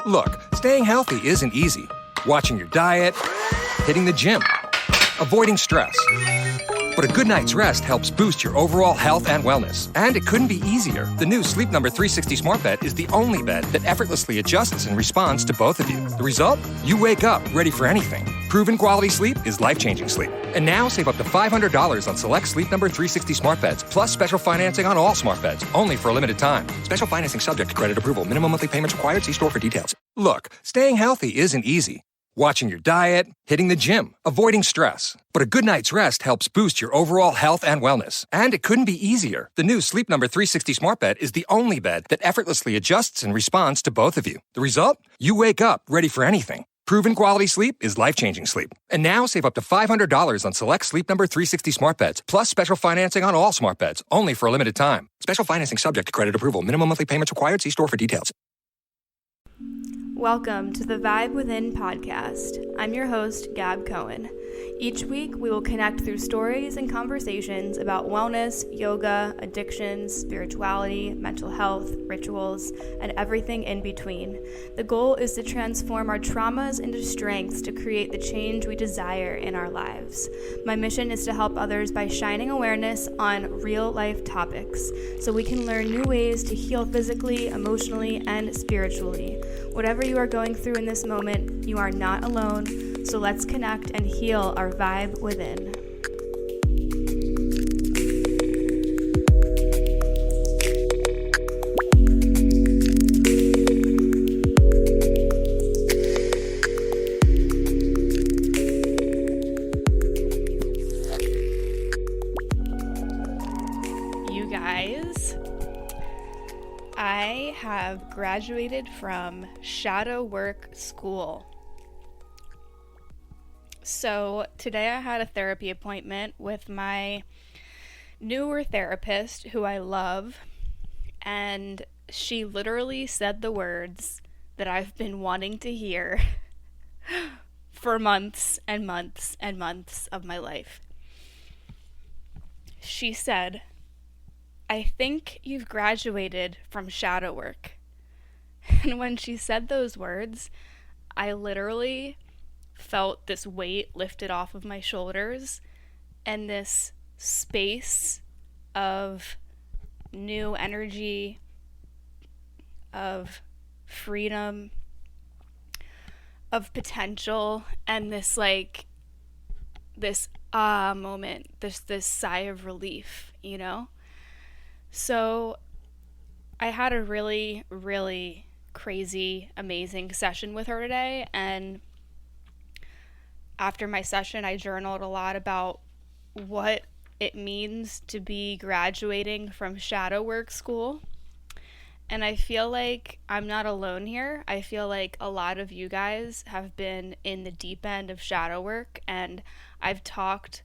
Look, staying healthy isn't easy. Watching your diet, hitting the gym, avoiding stress. But a good night's rest helps boost your overall health and wellness. And it couldn't be easier. The new Sleep Number 360 Smart Bed is the only bed that effortlessly adjusts and responds to both of you. The result? You wake up ready for anything. Proven quality sleep is life-changing sleep. And now save up to $500 on select Sleep Number 360 Smart Beds, plus special financing on all smart beds, only for a limited time. Special financing subject to credit approval. Minimum monthly payments required. See store for details. Look, staying healthy isn't easy. Watching your diet, hitting the gym, avoiding stress. But a good night's rest helps boost your overall health and wellness. And it couldn't be easier. The new Sleep Number 360 Smart Bed is the only bed that effortlessly adjusts and responds to both of you. The result? You wake up ready for anything. Proven quality sleep is life-changing sleep. And now save up to $500 on select Sleep Number 360 Smart Beds, plus special financing on all smart beds, only for a limited time. Special financing subject to credit approval. Minimum monthly payments required. See store for details. Welcome to the Vibe Within podcast. I'm your host, Gab Cohen. Each week, we will connect through stories and conversations about wellness, yoga, addictions, spirituality, mental health, rituals, and everything in between. The goal is to transform our traumas into strengths to create the change we desire in our lives. My mission is to help others by shining awareness on real-life topics so we can learn new ways to heal physically, emotionally, and spiritually. Whatever you are going through in this moment, you are not alone, so let's connect and heal our vibe within. You guys, I have graduated from shadow work school. So today I had a therapy appointment with my newer therapist who I love, and she literally said the words that I've been wanting to hear for months and months and months of my life. She said, "I think you've graduated from shadow work." And when she said those words, I literally felt this weight lifted off of my shoulders and this space of new energy, of freedom, of potential, and this moment, this sigh of relief, you know? So I had a really, really crazy, amazing session with her today, and after my session, I journaled a lot about what it means to be graduating from shadow work school. And I feel like I'm not alone here. I feel like a lot of you guys have been in the deep end of shadow work, and I've talked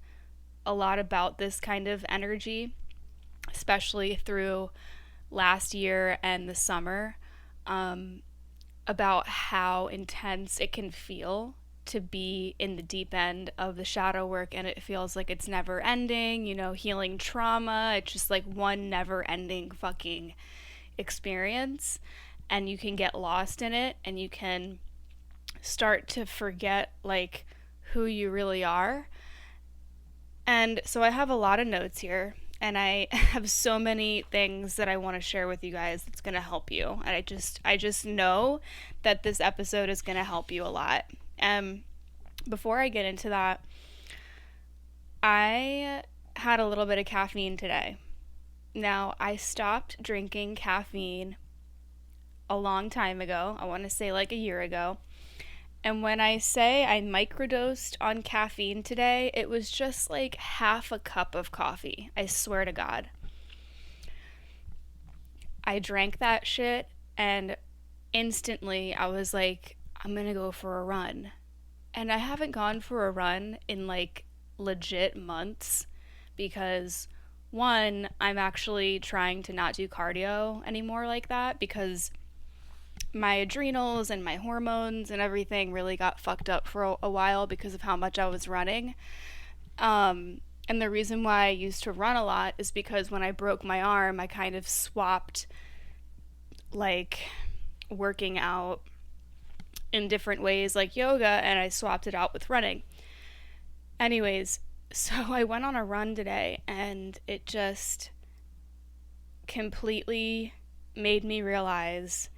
a lot about this kind of energy, especially through last year and the summer, about how intense it can feel to be in the deep end of the shadow work, and it feels like it's never ending, you know, healing trauma. It's just like one never ending fucking experience, and you can get lost in it, and you can start to forget like who you really are. And so I have a lot of notes here, and I have so many things that I want to share with you guys that's going to help you. And I just know that this episode is going to help you a lot. Before I get into that, I had a little bit of caffeine today. Now, I stopped drinking caffeine a long time ago. I want to say like a year ago. And when I say I microdosed on caffeine today, it was just like half a cup of coffee. I swear to God. I drank that shit, and instantly I was like, I'm gonna go for a run. And I haven't gone for a run in like legit months because, one, I'm actually trying to not do cardio anymore like that because my adrenals and my hormones and everything really got fucked up for a while because of how much I was running. And the reason why I used to run a lot is because when I broke my arm, I kind of swapped like working out in different ways like yoga, and I swapped it out with running. Anyways, so I went on a run today, and it just completely made me realize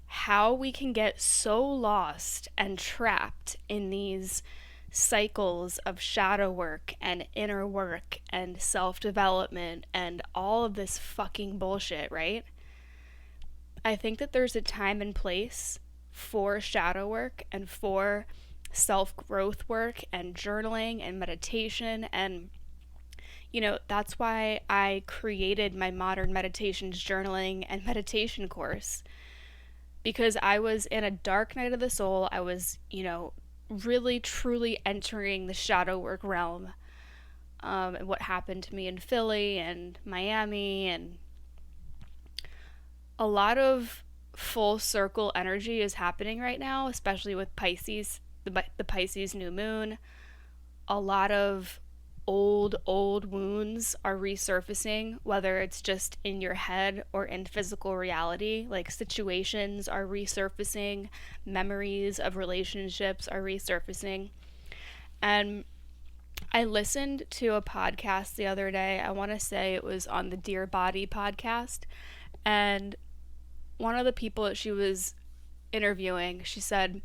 how we can get so lost and trapped in these cycles of shadow work and inner work and self-development and all of this fucking bullshit, right? I think that there's a time and place for shadow work and for self-growth work and journaling and meditation, and that's why I created my modern meditations journaling and meditation course, because I was in a dark night of the soul. I was really truly entering the shadow work realm, and what happened to me in Philly and Miami, and a lot of full circle energy is happening right now, especially with Pisces, the Pisces new moon. A lot of old wounds are resurfacing, whether it's just in your head or in physical reality. Like, situations are resurfacing, memories of relationships are resurfacing. And I listened to a podcast the other day. I want to say it was on the Dear Body podcast, and one of the people that she was interviewing, she said,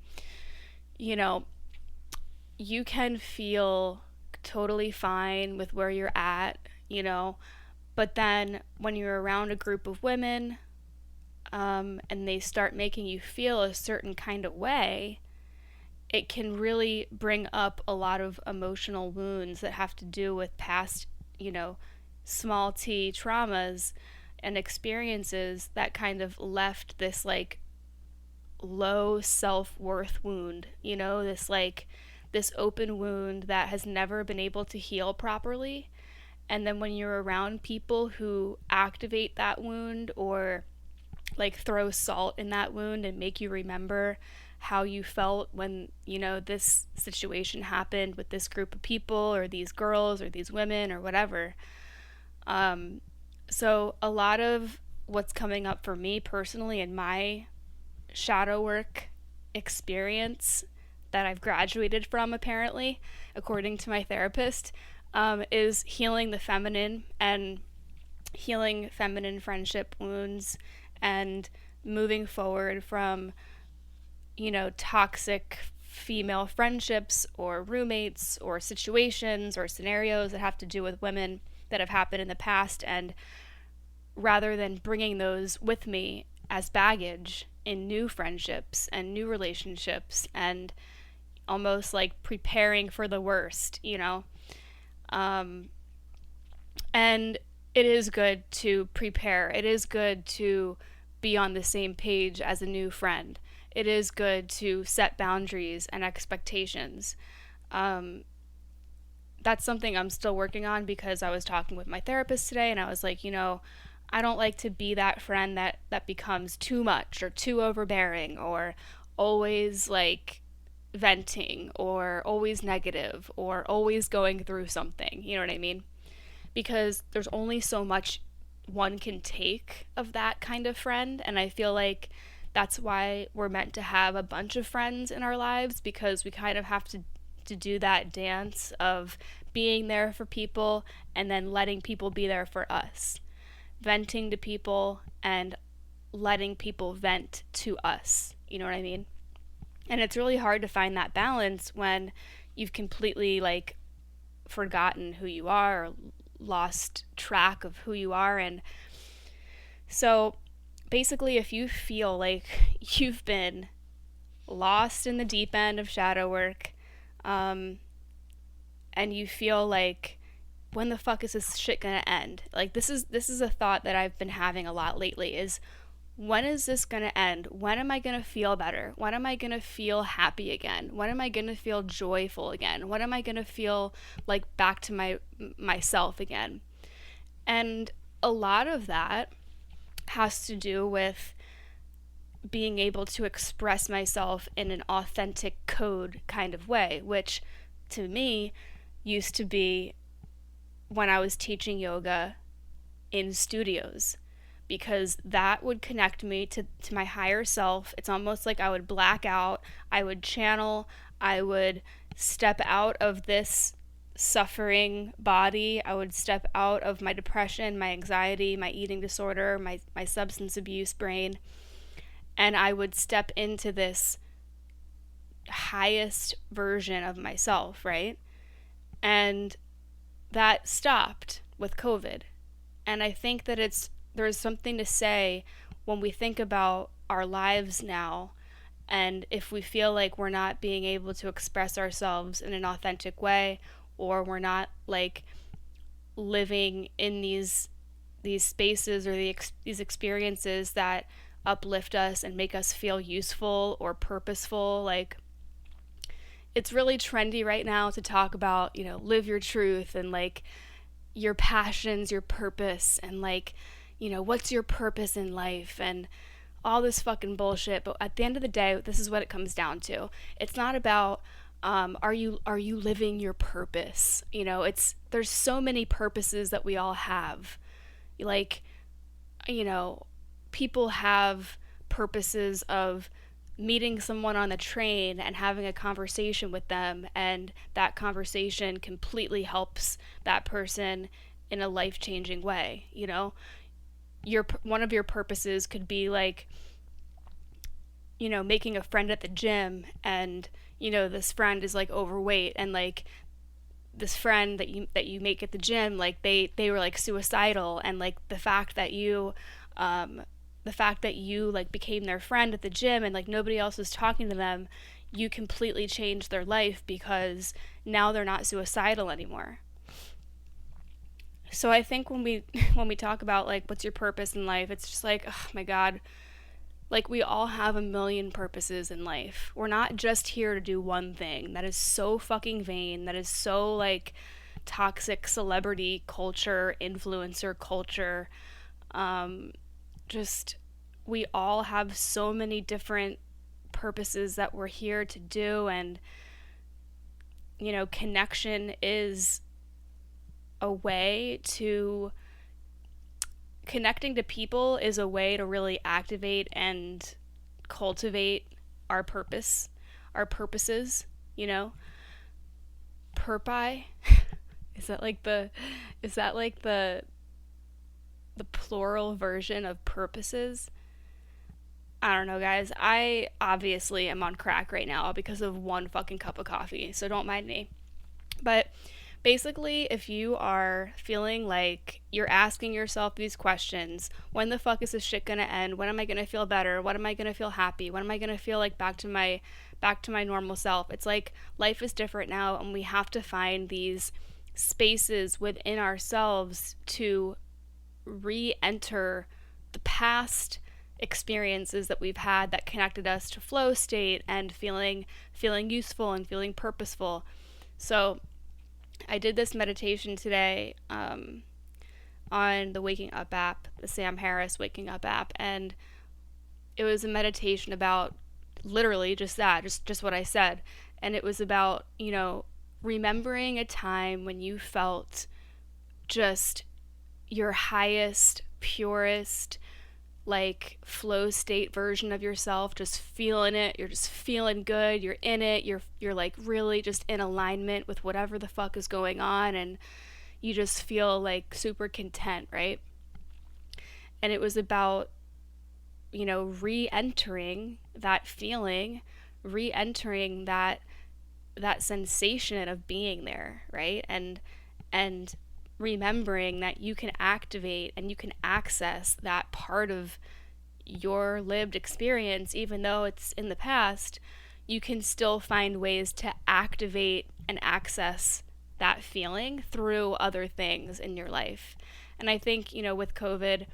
you can feel totally fine with where you're at, but then when you're around a group of women, and they start making you feel a certain kind of way, it can really bring up a lot of emotional wounds that have to do with past, small t traumas and experiences that kind of left this like low self-worth wound, this open wound that has never been able to heal properly. And then when you're around people who activate that wound or like throw salt in that wound and make you remember how you felt when, this situation happened with this group of people or these girls or these women or whatever. So a lot of what's coming up for me personally in my shadow work experience that I've graduated from, apparently, according to my therapist, is healing the feminine and healing feminine friendship wounds and moving forward from, toxic female friendships or roommates or situations or scenarios that have to do with women that have happened in the past, and rather than bringing those with me as baggage in new friendships and new relationships and almost like preparing for the worst, and it is good to prepare. It is good to be on the same page as a new friend. It is good to set boundaries and expectations. That's something I'm still working on, because I was talking with my therapist today and I was like, I don't like to be that friend that becomes too much or too overbearing or always like venting or always negative or always going through something. You know what I mean? Because there's only so much one can take of that kind of friend, and I feel like that's why we're meant to have a bunch of friends in our lives, because we kind of have to do that dance of being there for people and then letting people be there for us, venting to people and letting people vent to us. You know what I mean? And it's really hard to find that balance when you've completely like forgotten who you are or lost track of who you are. And so basically, if you feel like you've been lost in the deep end of shadow work, and you feel like, when the fuck is this shit gonna end? Like, this is a thought that I've been having a lot lately, is when is this gonna end? When am I gonna feel better? When am I gonna feel happy again? When am I gonna feel joyful again? When am I gonna feel like back to myself again? And a lot of that has to do with being able to express myself in an authentic code kind of way, which to me used to be when I was teaching yoga in studios. because that would connect me to my higher self. It's almost like I would black out, I would channel, I would step out of this suffering body, I would step out of my depression, my anxiety, my eating disorder, my substance abuse brain, and I would step into this highest version of myself, right? And that stopped with COVID. And I think that there's something to say when we think about our lives now, and if we feel like we're not being able to express ourselves in an authentic way, or we're not like living in these spaces or these experiences that uplift us and make us feel useful or purposeful. Like, it's really trendy right now to talk about, live your truth and like your passions, your purpose, and like, what's your purpose in life and all this fucking bullshit. But at the end of the day, this is what it comes down to. It's not about are you living your purpose? There's so many purposes that we all have. Like, people have purposes of meeting someone on the train and having a conversation with them, and that conversation completely helps that person in a life-changing way. One of your purposes could be like, making a friend at the gym, and this friend is like overweight, and like this friend that you make at the gym, like they were like suicidal, and like the fact that you like became their friend at the gym and like nobody else was talking to them, you completely changed their life because now they're not suicidal anymore. So I think when we talk about like what's your purpose in life, it's just like, oh my God, like we all have a million purposes in life. We're not just here to do one thing. That is so fucking vain. That is so like toxic celebrity culture, influencer culture. We all have so many different purposes that we're here to do, and connection is a way to connecting to people is a way to really activate and cultivate our purposes, purpi. Is that like the plural version of purposes? I don't know, guys. I obviously am on crack right now because of one fucking cup of coffee, so don't mind me. But basically, if you are feeling like you're asking yourself these questions, when the fuck is this shit gonna end? When am I gonna feel better? When am I gonna feel happy? When am I gonna feel like back to my normal self? It's like life is different now, and we have to find these spaces within ourselves to re-enter the past experiences that we've had that connected us to flow state and feeling useful and feeling purposeful. So I did this meditation today on the Waking Up app, the Sam Harris Waking Up app, and it was a meditation about literally just that, just what I said. And it was about, remembering a time when you felt just your highest, purest, like flow state version of yourself, just feeling it. You're just feeling good. You're in it. You're like really just in alignment with whatever the fuck is going on, and you just feel like super content, right? And it was about, re-entering that feeling, re-entering that sensation of being there, right? And remembering that you can activate and you can access that part of your lived experience, even though it's in the past. You can still find ways to activate and access that feeling through other things in your life. And I think, with COVID,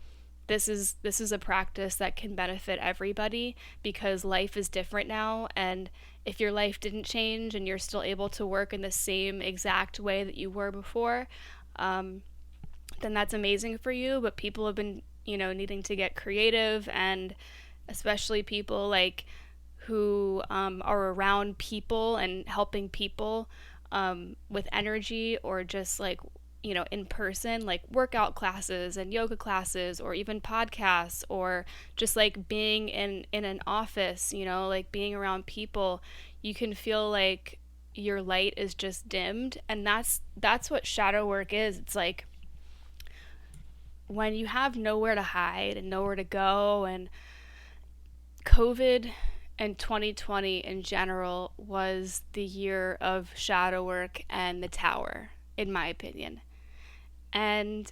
this is a practice that can benefit everybody, because life is different now, and if your life didn't change and you're still able to work in the same exact way that you were before, then that's amazing for you. But people have been, needing to get creative, and especially people like who are around people and helping people with energy, or just like in person, like workout classes and yoga classes, or even podcasts, or just like being in an office, like being around people, you can feel like your light is just dimmed. And that's what shadow work is. It's like when you have nowhere to hide and nowhere to go. And COVID and 2020 in general was the year of shadow work and the tower, in my opinion. And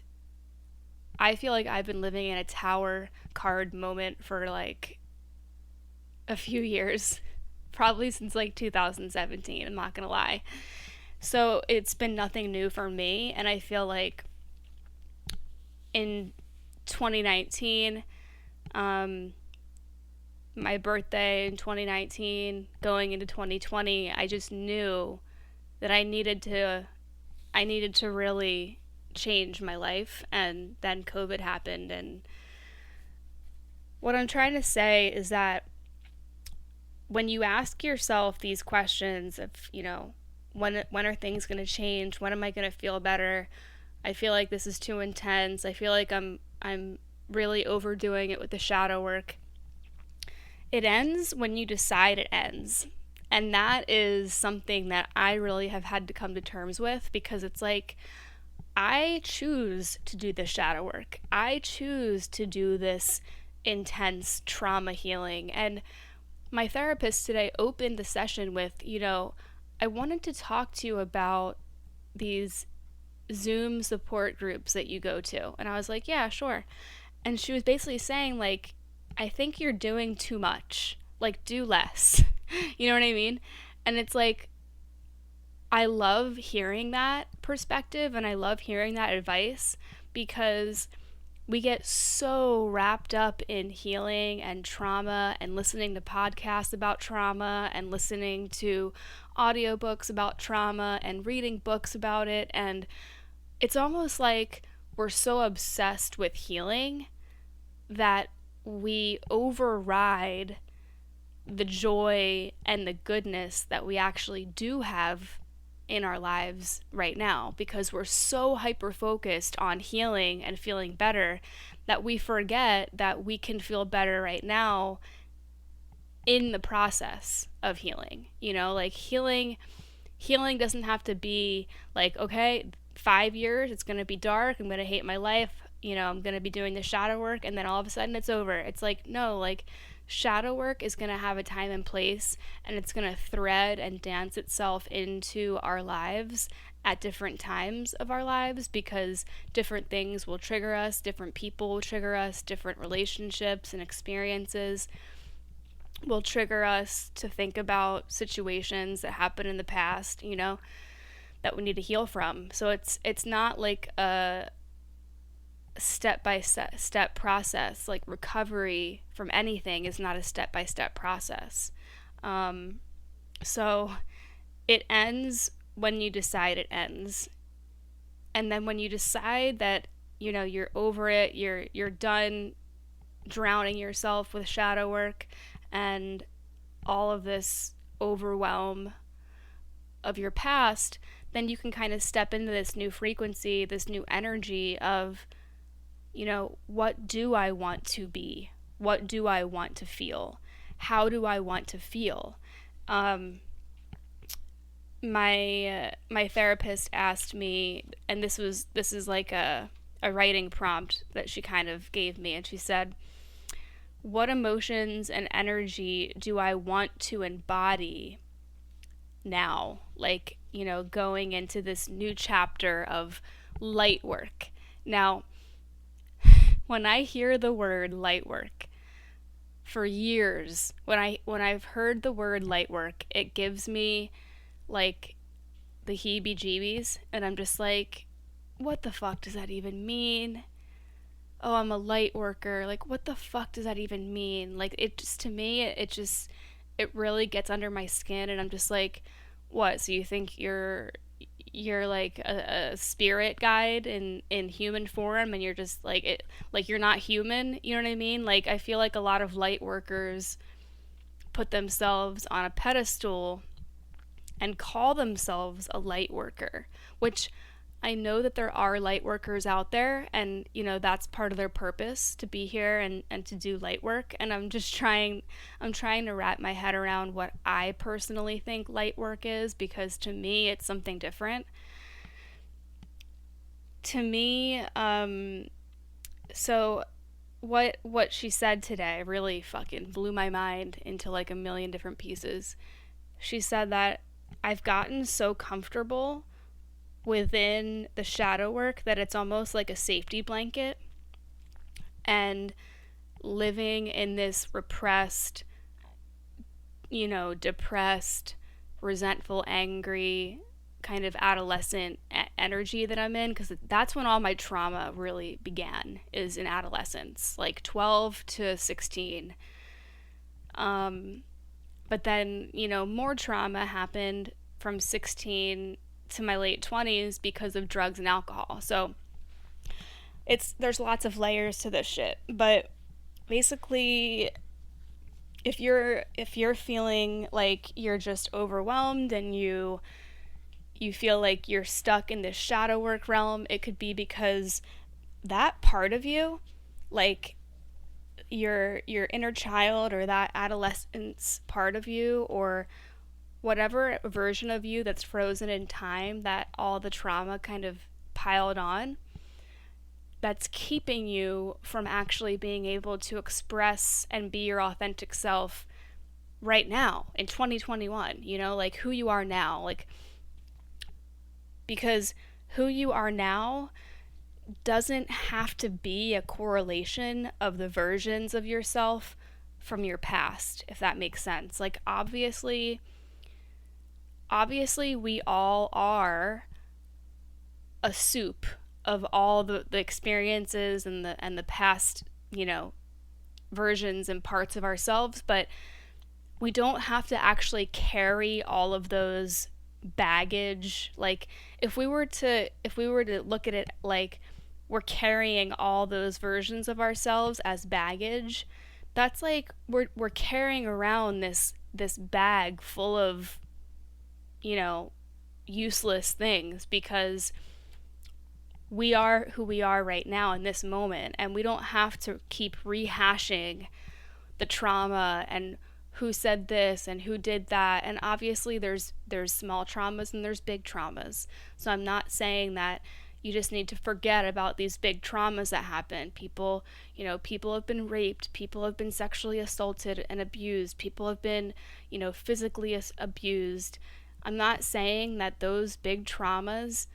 I feel like I've been living in a tower card moment for like a few years, probably since like 2017, I'm not gonna lie. So it's been nothing new for me, and I feel like in 2019, my birthday in 2019, going into 2020, I just knew that I needed to really change my life. And then COVID happened. And what I'm trying to say is that when you ask yourself these questions of, when are things going to change? When am I going to feel better? I feel like this is too intense. I feel like I'm really overdoing it with the shadow work. It ends when you decide it ends. And that is something that I really have had to come to terms with, because it's like, I choose to do the shadow work. I choose to do this intense trauma healing. And my therapist today opened the session with, I wanted to talk to you about these Zoom support groups that you go to. And I was like, yeah, sure. And she was basically saying, like, I think you're doing too much. Like, do less. You know what I mean? And it's like, I love hearing that perspective, and I love hearing that advice, because we get so wrapped up in healing and trauma and listening to podcasts about trauma and listening to audiobooks about trauma and reading books about it. And it's almost like we're so obsessed with healing that we override the joy and the goodness that we actually do have in our lives right now, because we're so hyper focused on healing and feeling better that we forget that we can feel better right now in the process of healing. Like healing doesn't have to be like, okay, 5 years, it's going to be dark, I'm going to hate my life, I'm going to be doing the shadow work, and then all of a sudden it's over. It's like, no, like shadow work is going to have a time and place, and it's going to thread and dance itself into our lives at different times of our lives, because different things will trigger us, different people will trigger us, different relationships and experiences will trigger us to think about situations that happened in the past, that we need to heal from. So it's not like a step-by-step process. Like recovery from anything is not a step-by-step process. So it ends when you decide it ends. And then when you decide that, you're over it, you're done drowning yourself with shadow work and all of this overwhelm of your past, then you can kind of step into this new frequency, this new energy of, what do I want to be? What do I want to feel? How do I want to feel? My therapist asked me, and this is like a writing prompt that she kind of gave me, and she said, what emotions and energy do I want to embody now? Like, going into this new chapter of light work. Now, when I hear the word light work, for years, when I've heard the word light work, it gives me like the heebie-jeebies, and I'm just like, what the fuck does that even mean? Oh, I'm a light worker. Like, what the fuck does that even mean? Like, it just, to me, it really gets under my skin, and I'm just like, what? So you think you're like a spirit guide in human form, and you're just like it, like you're not human, you know what I mean? Like, I feel like a lot of light workers put themselves on a pedestal and call themselves a light worker, which I know that there are light workers out there, and that's part of their purpose, to be here and to do light work. And I'm trying to wrap my head around what I personally think light work is, because to me it's something different. To me, so what she said today really fucking blew my mind into like a million different pieces. She said that I've gotten so comfortable within the shadow work that it's almost like a safety blanket, and living in this repressed, depressed, resentful, angry kind of adolescent energy that I'm in, because that's when all my trauma really began, is in adolescence, like 12 to 16. But then, more trauma happened from 16 to my late 20s because of drugs and alcohol. So there's lots of layers to this shit. But basically, if you're feeling like you're just overwhelmed and you feel like you're stuck in this shadow work realm, it could be because that part of you, like your inner child, or that adolescence part of you, or whatever version of you that's frozen in time, that all the trauma kind of piled on, that's keeping you from actually being able to express and be your authentic self right now in 2021, like who you are now. Like, because who you are now doesn't have to be a correlation of the versions of yourself from your past, if that makes sense. Like, obviously we all are a soup of all the experiences and the past, versions and parts of ourselves, but we don't have to actually carry all of those baggage. Like, if we were to look at it like we're carrying all those versions of ourselves as baggage, that's like we're carrying around this bag full of useless things, because we are who we are right now in this moment, and we don't have to keep rehashing the trauma and who said this and who did that. And obviously there's small traumas and there's big traumas. So I'm not saying that you just need to forget about these big traumas that happen. People have been raped, people have been sexually assaulted and abused, people have been, physically abused. I'm not saying that those big traumas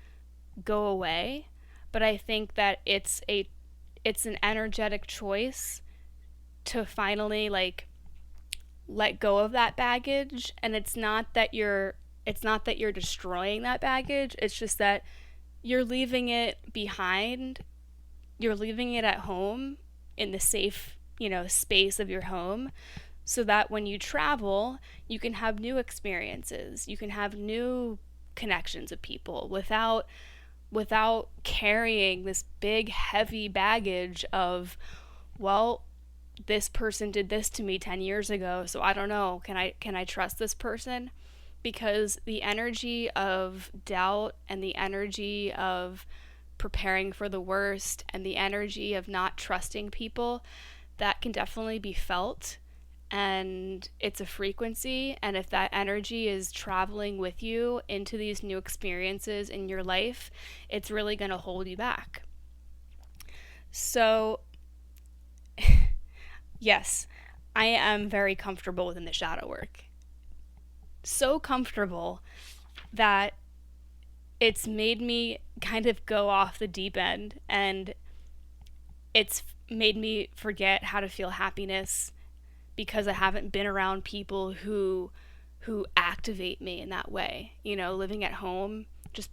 go away, but I think that it's an energetic choice to finally like let go of that baggage. And it's not that you're destroying that baggage, it's just that you're leaving it behind. You're leaving it at home in the safe, space of your home, so that when you travel, you can have new experiences, you can have new connections with people without carrying this big heavy baggage of, well, this person did this to me 10 years ago, so I don't know, can I trust this person? Because the energy of doubt and the energy of preparing for the worst and the energy of not trusting people, that can definitely be felt, and it's a frequency. And if that energy is traveling with you into these new experiences in your life, it's really going to hold you back. So yes, I am very comfortable within the shadow work. So comfortable that it's made me kind of go off the deep end, and it's made me forget how to feel happiness, because I haven't been around people who activate me in that way. Living at home just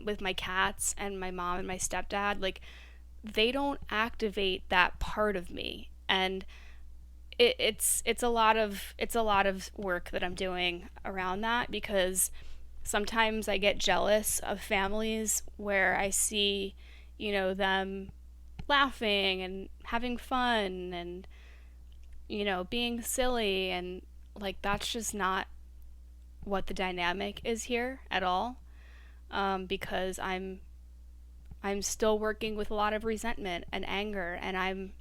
with my cats and my mom and my stepdad, like, they don't activate that part of me. And it's a lot of work that I'm doing around that, because sometimes I get jealous of families where I see, them laughing and having fun and, being silly, and like, that's just not what the dynamic is here at all. Because I'm I'm still working with a lot of resentment and anger, and I'm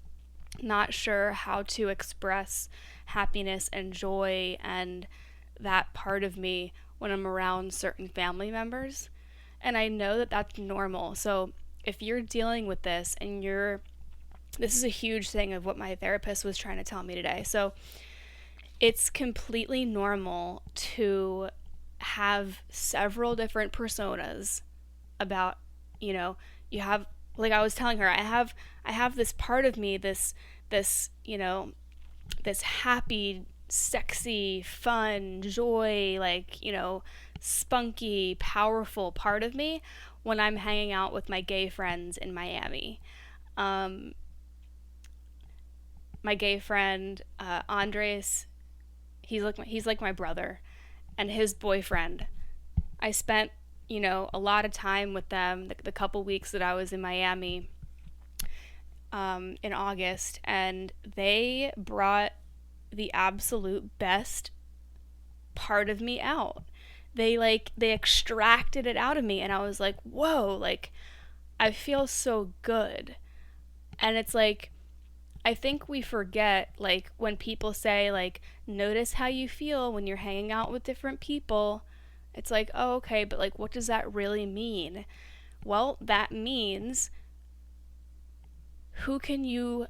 not sure how to express happiness and joy and that part of me when I'm around certain family members. And I know that that's normal. So if you're dealing with this and this is a huge thing of what my therapist was trying to tell me today. So it's completely normal to have several different personas about, you have, like I was telling her, I have this part of me, this this happy, sexy, fun, joy, spunky, powerful part of me when I'm hanging out with my gay friends in Miami. My gay friend Andres, he's like my brother, and his boyfriend. I spent a lot of time with them the couple weeks that I was in Miami in August, and they brought the absolute best part of me out. They extracted it out of me, and I was like, whoa, like I feel so good. And it's like, I think we forget, like, when people say, like, notice how you feel when you're hanging out with different people. It's like, oh, okay, but, like, what does that really mean? Well, that means who can you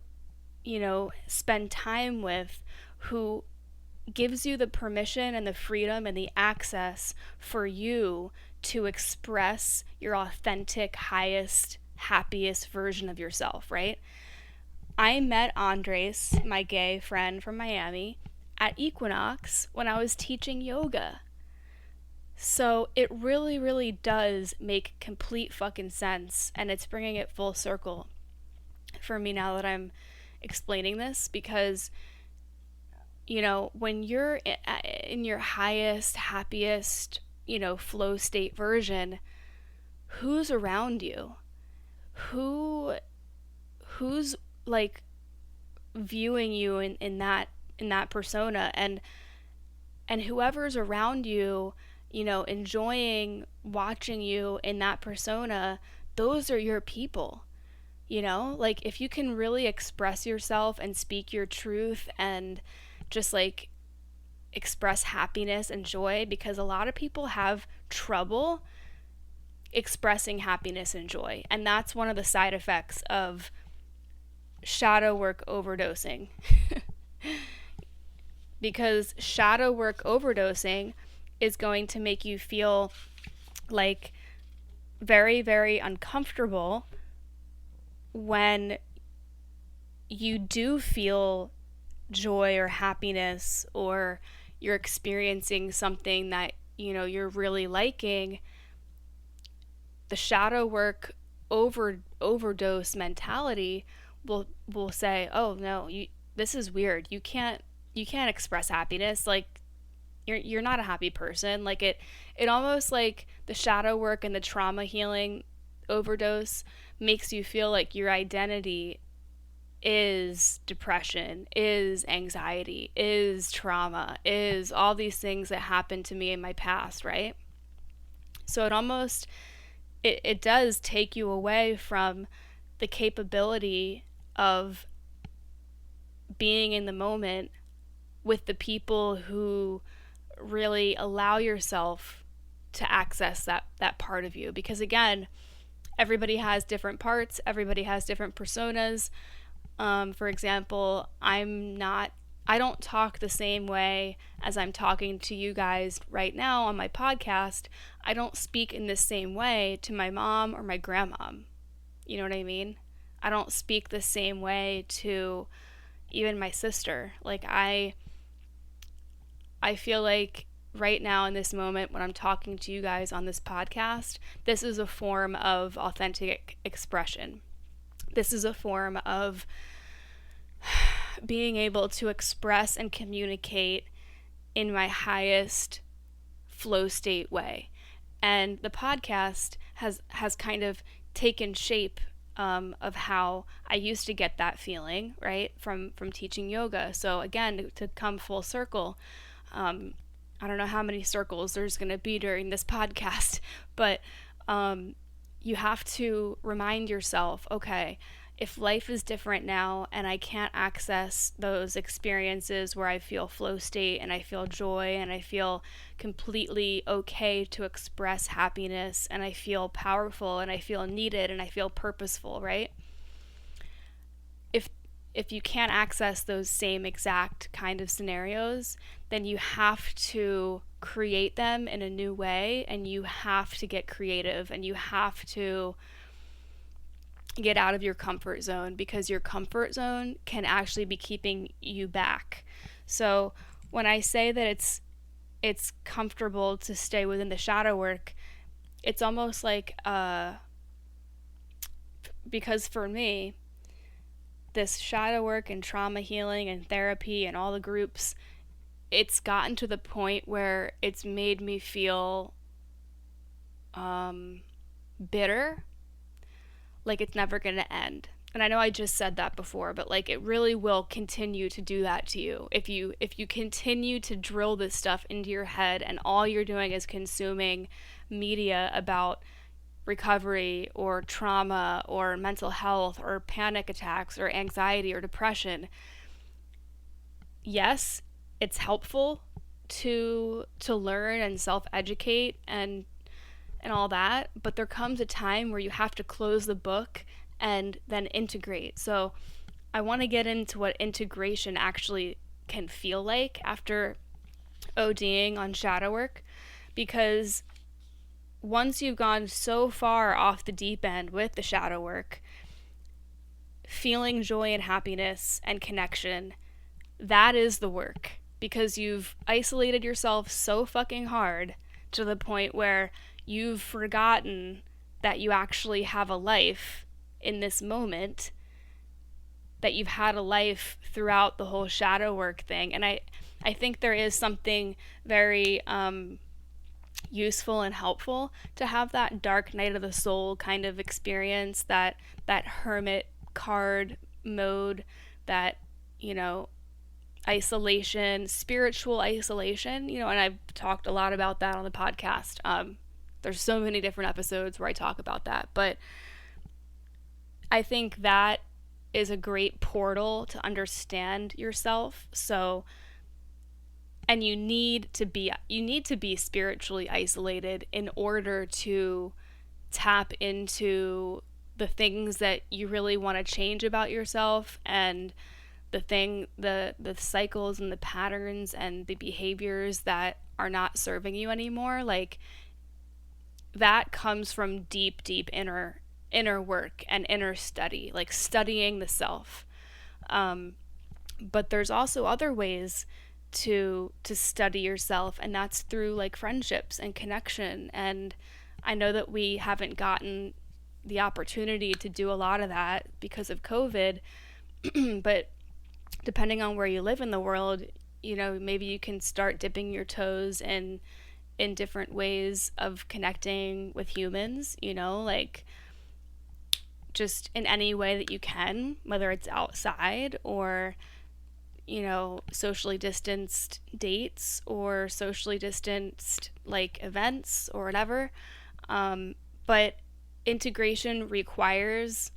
spend time with, who gives you the permission and the freedom and the access for you to express your authentic, highest, happiest version of yourself, right? I met Andres, my gay friend from Miami, at Equinox when I was teaching yoga. So it really, really does make complete fucking sense, and it's bringing it full circle for me now that I'm explaining this, because when you're in your highest, happiest, flow state version, who's around you? Who's like viewing you in that persona, and whoever's around you, enjoying watching you in that persona, those are your people. Like, if you can really express yourself and speak your truth and just like express happiness and joy, because a lot of people have trouble expressing happiness and joy, and that's one of the side effects of shadow work overdosing. Because shadow work overdosing is going to make you feel like very, very uncomfortable when you do feel joy or happiness, or you're experiencing something that you're really liking. The shadow work overdose mentality will say, oh no, this is weird, you can't express happiness, like you're not a happy person. Like it almost, like the shadow work and the trauma healing overdose makes you feel like your identity is depression, is anxiety, is trauma, is all these things that happened to me in my past, right? So it almost, it does take you away from the capability of being in the moment with the people who really allow yourself to access that part of you. Because again, everybody has different parts, everybody has different personas. For example, I don't talk the same way as I'm talking to you guys right now on my podcast. I don't speak in the same way to my mom or my grandmom. You know what I mean? I don't speak the same way to even my sister. Like I feel like right now in this moment when I'm talking to you guys on this podcast, this is a form of authentic expression. This is a form of being able to express and communicate in my highest flow state way. And the podcast has kind of taken shape of how I used to get that feeling, right, from teaching yoga. So again, to come full circle, I don't know how many circles there's going to be during this podcast, but you have to remind yourself, okay, if life is different now and I can't access those experiences where I feel flow state and I feel joy and I feel completely okay to express happiness and I feel powerful and I feel needed and I feel purposeful, right? If you can't access those same exact kind of scenarios, then you have to create them in a new way, and you have to get creative, and you have to get out of your comfort zone, because your comfort zone can actually be keeping you back. So when I say that it's comfortable to stay within the shadow work, it's almost like because for me, this shadow work and trauma healing and therapy and all the groups, it's gotten to the point where it's made me feel bitter, like it's never going to end. And I know I just said that before, but like it really will continue to do that to you if you continue to drill this stuff into your head and all you're doing is consuming media about recovery or trauma or mental health or panic attacks or anxiety or depression. Yes, it's helpful to learn and self-educate and all that, but there comes a time where you have to close the book and then integrate. So I want to get into what integration actually can feel like after ODing on shadow work, because once you've gone so far off the deep end with the shadow work, feeling joy and happiness and connection, that is the work, because you've isolated yourself so fucking hard to the point where you've forgotten that you actually have a life in this moment, that you've had a life throughout the whole shadow work thing. And I think there is something very useful and helpful to have that dark night of the soul kind of experience, that hermit card mode, that, you know, isolation, spiritual isolation, you know, and I've talked a lot about that on the podcast. There's so many different episodes where I talk about that, but I think that is a great portal to understand yourself. So, and you need to be spiritually isolated in order to tap into the things that you really want to change about yourself, and the cycles and the patterns and the behaviors that are not serving you anymore. Like, that comes from deep inner work and inner study, like studying the self. But there's also other ways to study yourself, and that's through like friendships and connection. And I know that we haven't gotten the opportunity to do a lot of that because of COVID, but depending on where you live in the world, you know, maybe you can start dipping your toes in different ways of connecting with humans, you know, like just in any way that you can, whether it's outside or, you know, socially distanced dates or socially distanced like events or whatever. But integration requires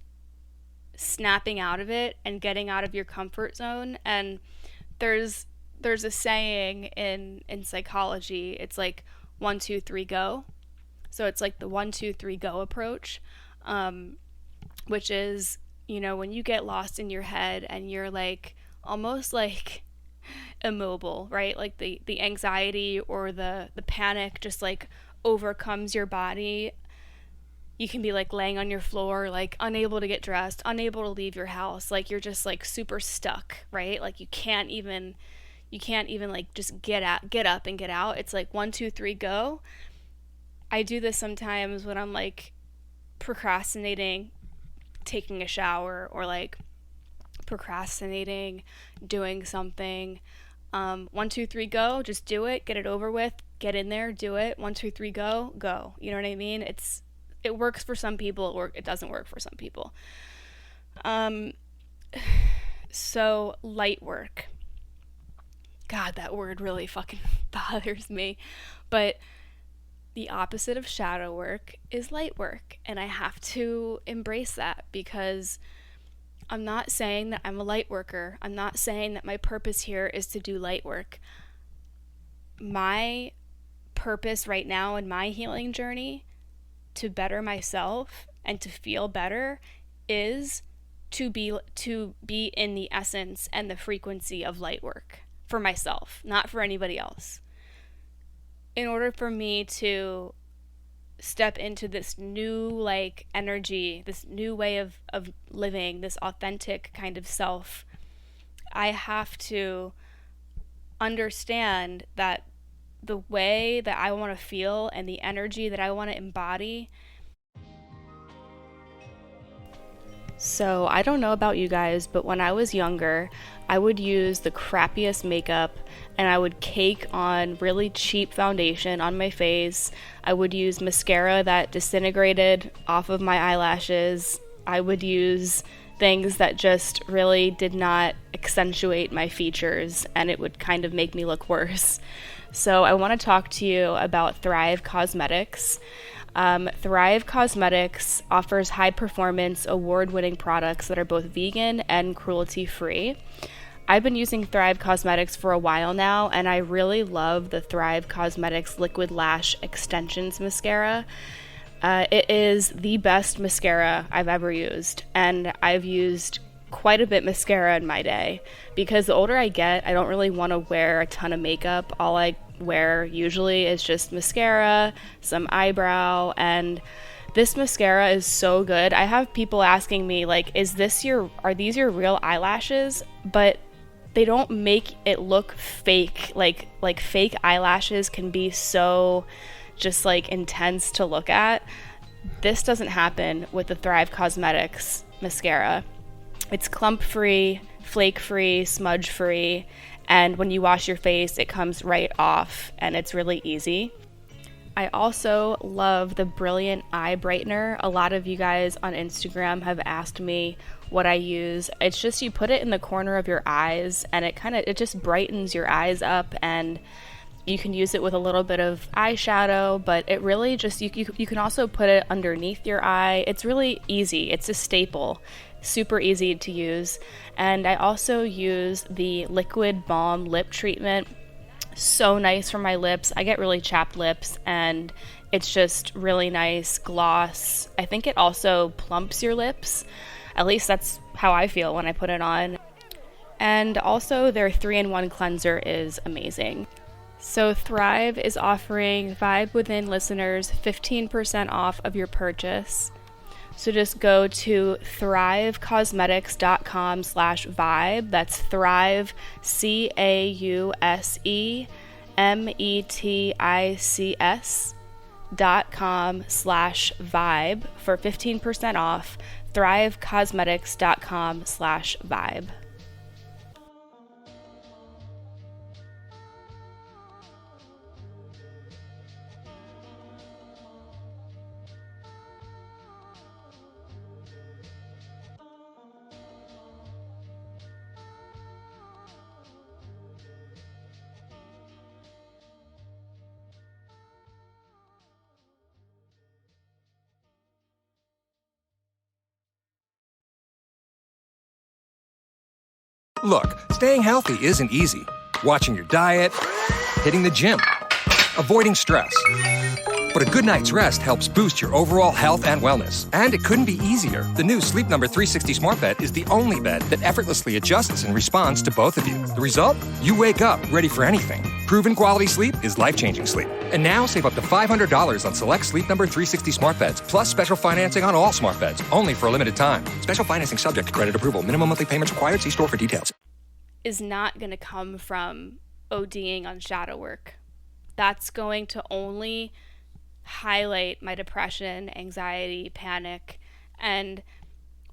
snapping out of it and getting out of your comfort zone. And there's a saying in psychology, it's like 1, 2, 3, go. So it's like the 1, 2, 3, go approach, which is, you know, when you get lost in your head and you're like almost like immobile, right? Like the anxiety or the panic just like overcomes your body. You can be like laying on your floor, like unable to get dressed, unable to leave your house. Like you're just like super stuck, right? Like you can't even like just get up and get out. It's like 1, 2, 3, go. I do this sometimes when I'm like procrastinating taking a shower, or like procrastinating doing something. 1, 2, 3, go. Just do it. Get it over with. Get in there. Do it. 1, 2, 3, go. Go. You know what I mean? It works for some people. It doesn't work for some people. So light work. God, that word really fucking bothers me. But The opposite of shadow work is light work, and I have to embrace that because I'm not saying that I'm a light worker. I'm not saying that my purpose here is to do light work. My purpose right now in my healing journey to better myself and to feel better is to be in the essence and the frequency of light work for myself, not for anybody else. In order for me to step into this new energy, this new way of living, this authentic kind of self, I have to understand that the way that I want to feel and the energy that I want to embody. So I don't know about you guys, but when I was younger, I would use the crappiest makeup and I would cake on really cheap foundation on my face. I would use mascara that disintegrated off of my eyelashes. I would use things that just really did not accentuate my features, and it would kind of make me look worse. So I want to talk to you about Thrive Cosmetics. Thrive Cosmetics offers high-performance, award-winning products that are both vegan and cruelty-free. I've been using Thrive Cosmetics for a while now, and I really love the Thrive Cosmetics Liquid Lash Extensions Mascara. It is the best mascara I've ever used, and I've used quite a bit mascara in my day because the older I get, I don't really want to wear a ton of makeup. All I wear usually is just mascara, some eyebrow, and this mascara is so good. I have people asking me are these your real eyelashes? But they don't make it look fake. Like fake eyelashes can be so just intense to look at. This doesn't happen with the Thrive Cosmetics mascara. It's clump-free, flake-free, smudge-free, and when you wash your face, it comes right off, and it's really easy. I also love the Brilliant Eye Brightener. A lot of you guys on Instagram have asked me what I use. It's just you put it in the corner of your eyes, and it just brightens your eyes up, and you can use it with a little bit of eyeshadow, but it really just, you can also put it underneath your eye. It's really easy. It's a staple. Super easy to use. And I also use the Liquid Balm Lip Treatment. So nice for my lips. I get really chapped lips, and it's just really nice gloss. I think it also plumps your lips. At least that's how I feel when I put it on. And also their 3-in-1 cleanser is amazing. So Thrive is offering Vibe Within listeners 15% off of your purchase. So just go to thrivecosmetics.com/vibe. That's Thrive, CAUSEMETICS.com/vibe for 15% off. Thrivecosmetics.com/vibe. Look, staying healthy isn't easy. Watching your diet, hitting the gym, avoiding stress. But a good night's rest helps boost your overall health and wellness. And it couldn't be easier. The new Sleep Number 360 Smart Bed is the only bed that effortlessly adjusts and responds to both of you. The result? You wake up ready for anything. Proven quality sleep is life-changing sleep. And now save up to $500 on select Sleep Number 360 Smart Beds, plus special financing on all smart beds, only for a limited time. Special financing subject to credit approval. Minimum monthly payments required. See store for details. Is not going to come from ODing on shadow work. That's going to only highlight my depression, anxiety, panic. And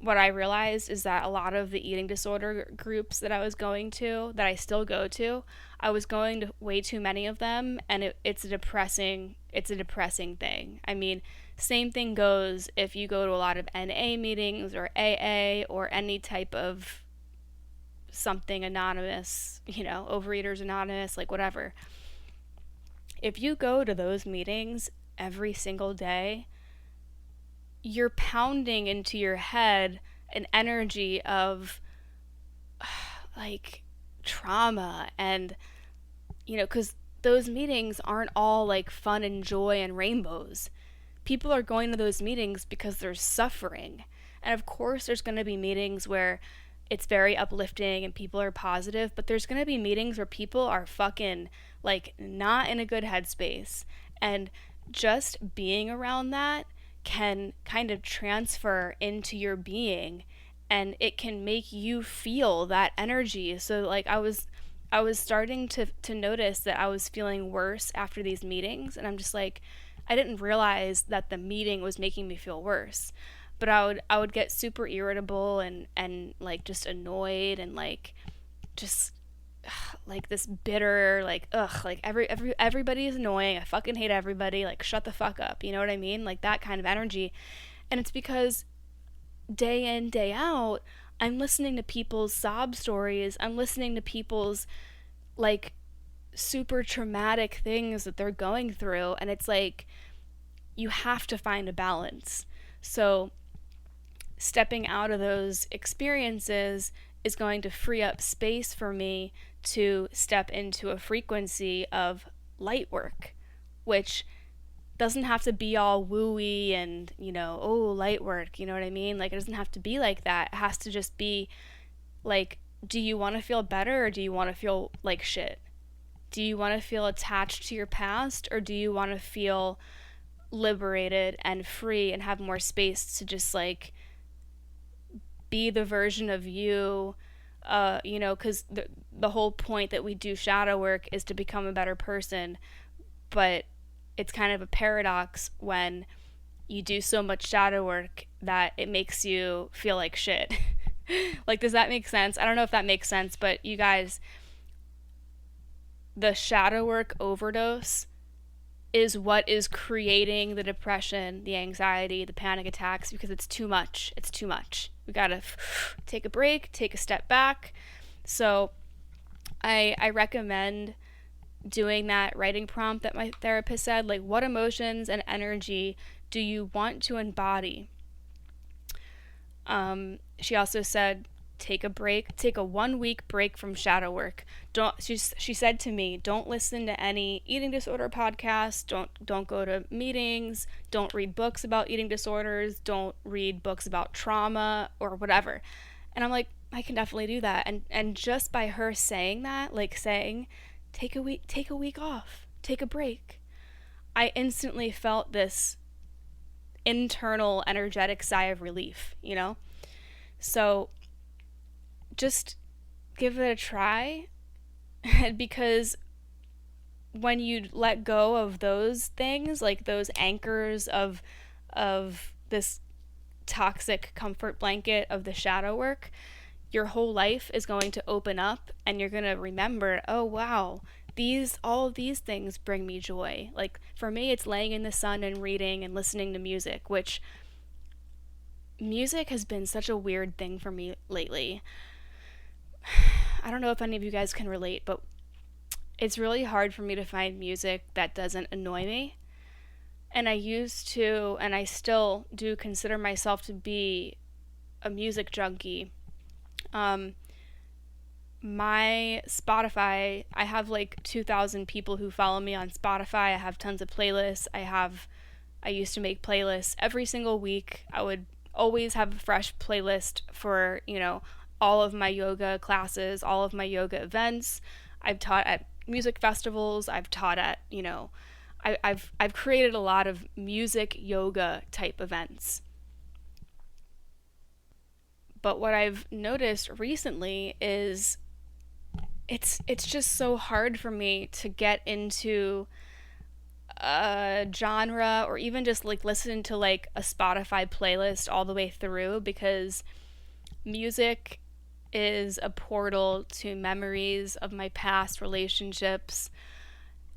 what I realized is that a lot of the eating disorder groups that I was going to, that I still go to, I was going to way too many of them, and it's a depressing thing. I mean, same thing goes if you go to a lot of NA meetings or AA or any type of something anonymous, Overeaters Anonymous, whatever. If you go to those meetings every single day, you're pounding into your head an energy of like trauma. And because those meetings aren't all like fun and joy and rainbows. People are going to those meetings because they're suffering. And of course there's going to be meetings where it's very uplifting and people are positive, but there's going to be meetings where people are fucking like not in a good headspace. And just being around that can kind of transfer into your being, and it can make you feel that energy. So like I was starting to notice that I was feeling worse after these meetings, and I'm just like, I didn't realize that the meeting was making me feel worse. But I would get super irritable and like just annoyed and like just like this bitter, like like everybody is annoying. I fucking hate everybody. Like shut the fuck up. You know what I mean? Like that kind of energy. And it's because day in, day out, I'm listening to people's sob stories. I'm listening to people's like super traumatic things that they're going through, and it's like you have to find a balance. So stepping out of those experiences is going to free up space for me to step into a frequency of light work, which doesn't have to be all wooey and, oh, light work, you know what I mean? Like, it doesn't have to be like that. It has to just be like, do you want to feel better, or do you want to feel like shit? Do you want to feel attached to your past, or do you want to feel liberated and free and have more space to just like be the version of you, because the whole point that we do shadow work is to become a better person. But it's kind of a paradox when you do so much shadow work that it makes you feel like shit. Like, does that make sense? I don't know if that makes sense, but you guys, the shadow work overdose is what is creating the depression, the anxiety, the panic attacks, because it's too much. It's too much. We gotta take a break, take a step back. So I recommend doing that writing prompt that my therapist said, like, what emotions and energy do you want to embody? She also said, take a break, take a 1 week break from shadow work. She said to me, don't listen to any eating disorder podcasts, don't go to meetings, don't read books about eating disorders, don't read books about trauma or whatever. And I'm like, I can definitely do that. And just by her saying that, like saying, take a week off, take a break, I instantly felt this internal energetic sigh of relief, So just give it a try, because when you let go of those things, like those anchors of this toxic comfort blanket of the shadow work, your whole life is going to open up, and you're going to remember, oh wow, all of these things bring me joy. Like for me, it's laying in the sun and reading and listening to music, which music has been such a weird thing for me lately. I don't know if any of you guys can relate, but it's really hard for me to find music that doesn't annoy me. And I used to, and I still do, consider myself to be a music junkie. My Spotify, I have like 2,000 people who follow me on Spotify. I have tons of playlists. I used to make playlists every single week. I would always have a fresh playlist for, all of my yoga classes, all of my yoga events. I've taught at music festivals. I've taught at, I've created a lot of music yoga type events. But what I've noticed recently is it's just so hard for me to get into a genre, or even just like listen to like a Spotify playlist all the way through, because music is a portal to memories of my past relationships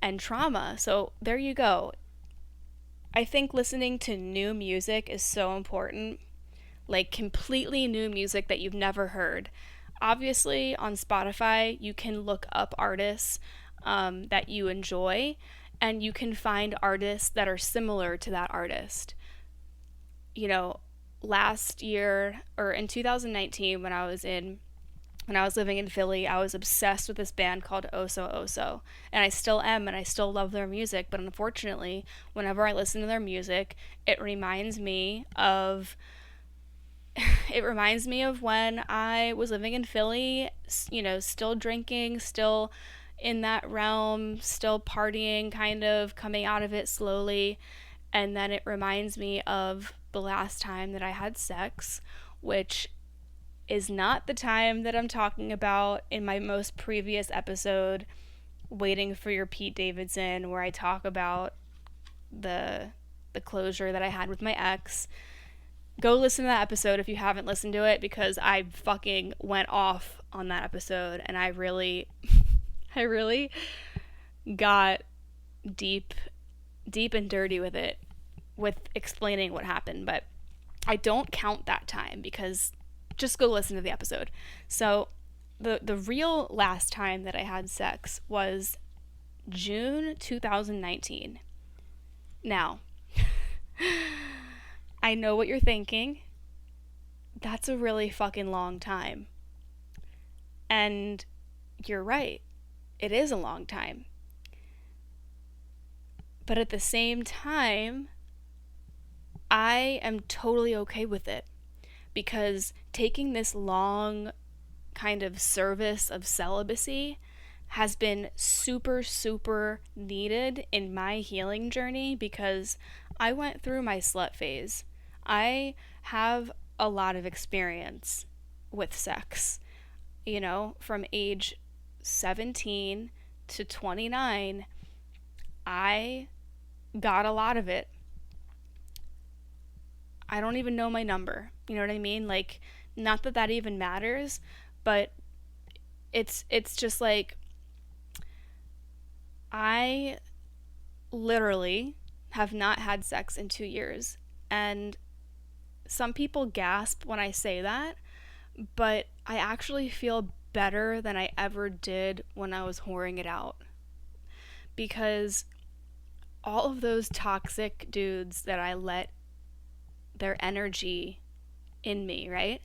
and trauma. So there you go. I think listening to new music is so important, like completely new music that you've never heard. Obviously on Spotify you can look up artists that you enjoy, and you can find artists that are similar to that artist. You know, last year, or in 2019, when I was living in Philly, I was obsessed with this band called Oso Oso, and I still am, and I still love their music. But unfortunately, whenever I listen to their music, it reminds me of when I was living in Philly, you know, still drinking, still in that realm, still partying, kind of coming out of it slowly. And then it reminds me of the last time that I had sex, which is not the time that I'm talking about in my most previous episode, Waiting for Your Pete Davidson, where I talk about the closure that I had with my ex. Go listen to that episode if you haven't listened to it, because I fucking went off on that episode, and I really got deep and dirty with it, with explaining what happened. But I don't count that time, because just go listen to the episode. So the real last time that I had sex was June 2019. Now, I know what you're thinking. That's a really fucking long time. And you're right. It is a long time. But at the same time, I am totally okay with it, because taking this long kind of service of celibacy has been super, super needed in my healing journey, because I went through my slut phase. I have a lot of experience with sex, you know, from age 17 to 29. I got a lot of it. I don't even know my number. You know what I mean? Like, not that that even matters, but it's just like, I literally have not had sex in 2 years. And some people gasp when I say that, but I actually feel better than I ever did when I was whoring it out. Because all of those toxic dudes that I let their energy in me, right?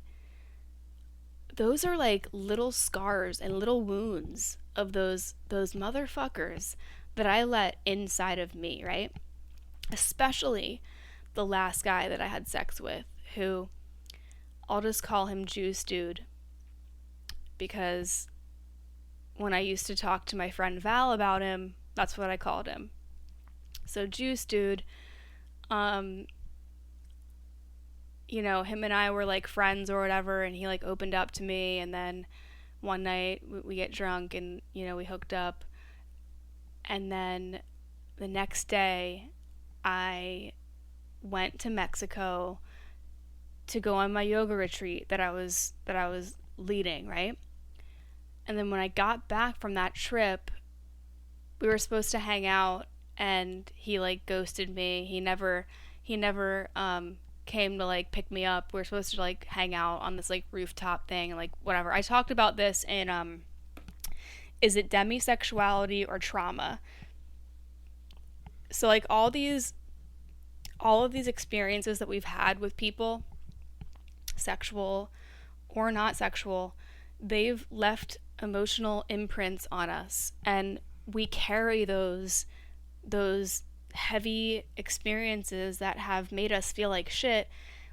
Those are like little scars and little wounds of those motherfuckers that I let inside of me, right? Especially the last guy that I had sex with, who I'll just call him Juice Dude, because when I used to talk to my friend Val about him, that's what I called him. So Juice Dude, you know, him and I were like friends or whatever, and he like opened up to me, and then one night we get drunk and, you know, we hooked up, and then the next day I went to Mexico to go on my yoga retreat that I was leading, right? And then when I got back from that trip, we were supposed to hang out, and he like ghosted me. He never came to like pick me up. We were supposed to like hang out on this like rooftop thing, and like whatever. I talked about this in is it demisexuality or trauma? So like all of these experiences that we've had with people, sexual or not sexual, they've left emotional imprints on us, and we carry those heavy experiences that have made us feel like shit.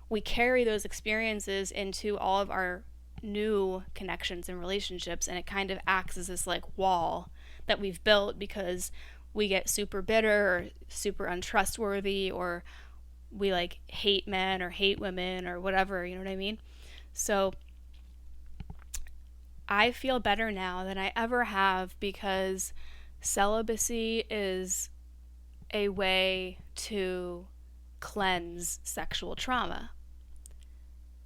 We carry those experiences into all of our new connections and relationships, and it kind of acts as this like wall that we've built because we get super bitter or super untrustworthy, or we like hate men or hate women or whatever, you know what I mean? So I feel better now than I ever have, because celibacy is a way to cleanse sexual trauma.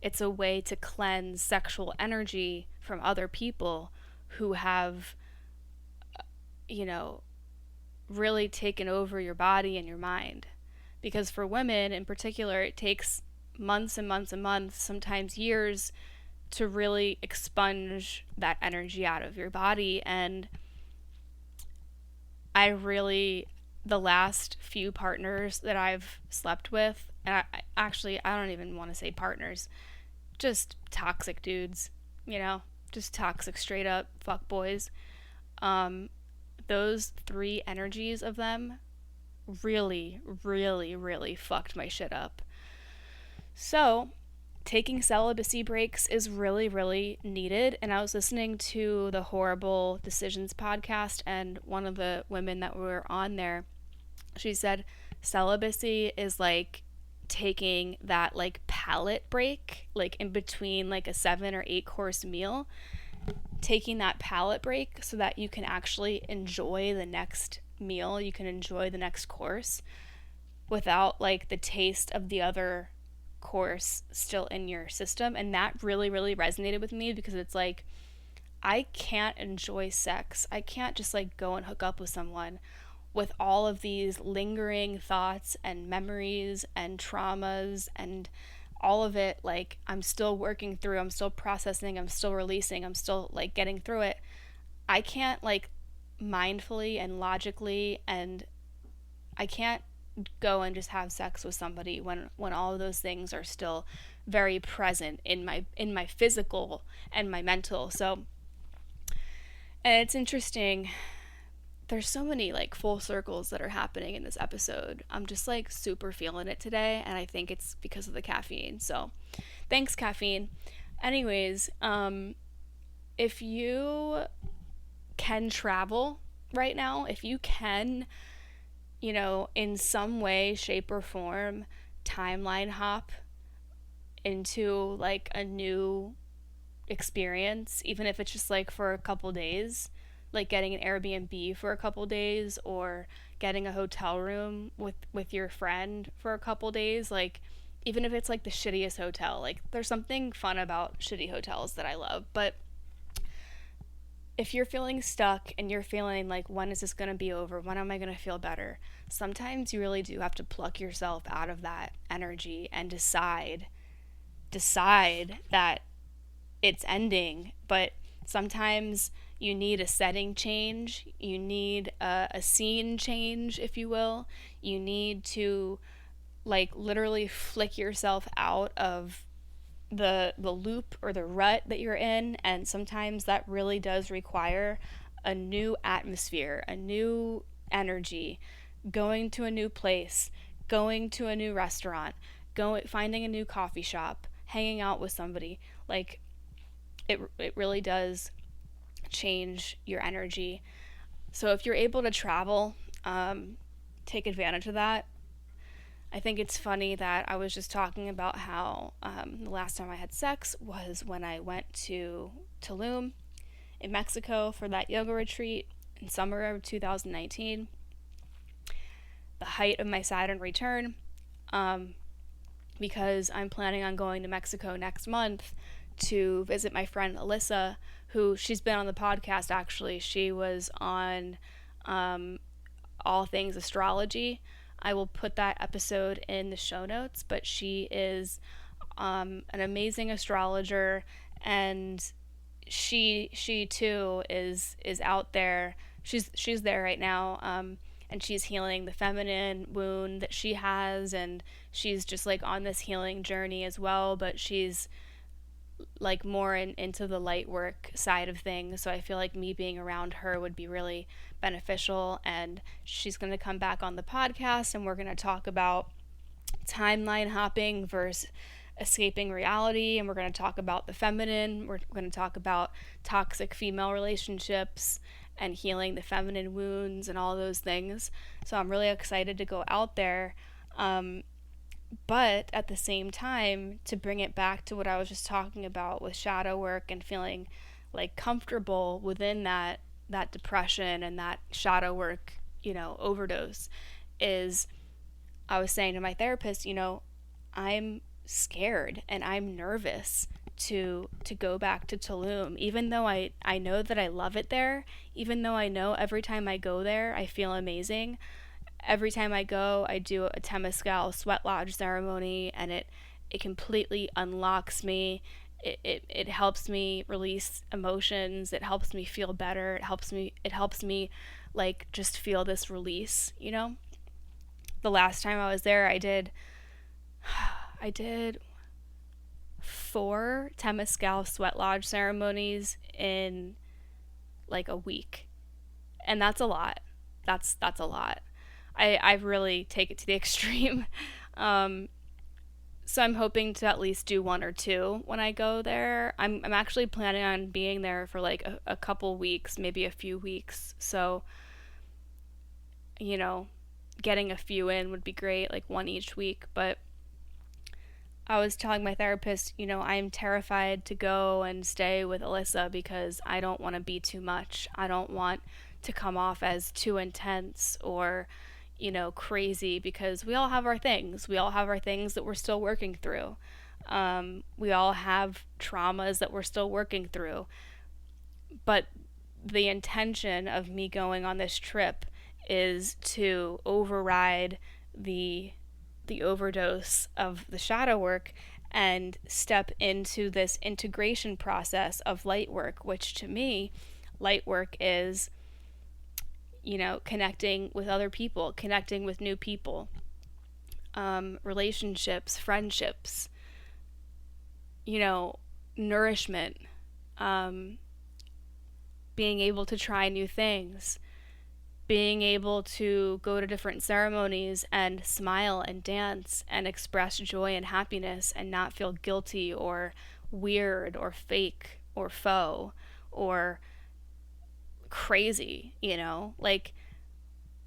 It's a way to cleanse sexual energy from other people who have, you know, really taken over your body and your mind. Because for women in particular, it takes months and months and months, sometimes years, to really expunge that energy out of your body. And the last few partners that I've slept with, and I don't even want to say partners, just toxic dudes, just toxic straight up fuck boys. Those three energies of them really, really, really fucked my shit up. So taking celibacy breaks is really, really needed. And I was listening to the Horrible Decisions podcast, and one of the women that were on there, she said celibacy is like taking that like palate break, like in between like a 7 or 8 course meal, taking that palate break so that you can actually enjoy the next meal, you can enjoy the next course without like the taste of the other course still in your system. And that really, really resonated with me, because it's like, I can't enjoy sex. I can't just like go and hook up with someone with all of these lingering thoughts and memories and traumas and all of it. Like, I'm still working through, I'm still processing, I'm still releasing, I'm still like getting through it. I can't like mindfully and logically, and I can't go and just have sex with somebody when all of those things are still very present in my physical and my mental. So, and it's interesting, there's so many like full circles that are happening in this episode. I'm just like super feeling it today, and I think it's because of the caffeine. So thanks, caffeine. Anyways, if you can travel right now, if you can, in some way, shape, or form, timeline hop into like a new experience, even if it's just like for a couple days, like getting an Airbnb for a couple days, or getting a hotel room with your friend for a couple days, like even if it's like the shittiest hotel, like there's something fun about shitty hotels that I love. But if you're feeling stuck and you're feeling like, when is this going to be over? When am I going to feel better? Sometimes you really do have to pluck yourself out of that energy and decide that it's ending. But sometimes you need a setting change. You need a scene change, if you will. You need to like literally flick yourself out of the loop or the rut that you're in. And sometimes that really does require a new atmosphere, a new energy, going to a new place, going to a new restaurant, finding a new coffee shop, hanging out with somebody. Like it really does change your energy. So if you're able to travel, take advantage of that. I think it's funny that I was just talking about how the last time I had sex was when I went to Tulum in Mexico for that yoga retreat in summer of 2019, the height of my Saturn return, because I'm planning on going to Mexico next month to visit my friend Alyssa, who she's been on the podcast actually. She was on All Things Astrology. I will put that episode in the show notes, but she is an amazing astrologer, and she too is out there. She's there right now, and she's healing the feminine wound that she has, and she's just like on this healing journey as well, but she's like more into the light work side of things. So I feel like me being around her would be really beneficial, and she's going to come back on the podcast, and we're going to talk about timeline hopping versus escaping reality, and we're going to talk about the feminine. We're going to talk about toxic female relationships and healing the feminine wounds and all those things. So I'm really excited to go out there. But at the same time, to bring it back to what I was just talking about with shadow work and feeling like comfortable within that depression and that shadow work, overdose, is I was saying to my therapist, I'm scared and I'm nervous to go back to Tulum, even though I know that I love it there, even though I know every time I go there, I feel amazing. Every time I go, I do a Temescal sweat lodge ceremony, and it completely unlocks me. It helps me release emotions. It helps me feel better. It helps me like just feel this release, The last time I was there, I did 4 Temescal sweat lodge ceremonies in like a week. And that's a lot. That's a lot. I really take it to the extreme. So I'm hoping to at least do 1 or 2 when I go there. I'm actually planning on being there for like a couple weeks, maybe a few weeks. So, getting a few in would be great, like 1 each week. But I was telling my therapist, I'm terrified to go and stay with Alyssa because I don't want to be too much. I don't want to come off as too intense or crazy, because we all have our things. We all have our things that we're still working through. We all have traumas that we're still working through. But the intention of me going on this trip is to override the overdose of the shadow work and step into this integration process of light work, which to me, light work is connecting with other people, connecting with new people, relationships, friendships, nourishment, being able to try new things, being able to go to different ceremonies and smile and dance and express joy and happiness and not feel guilty or weird or fake or faux or crazy, like,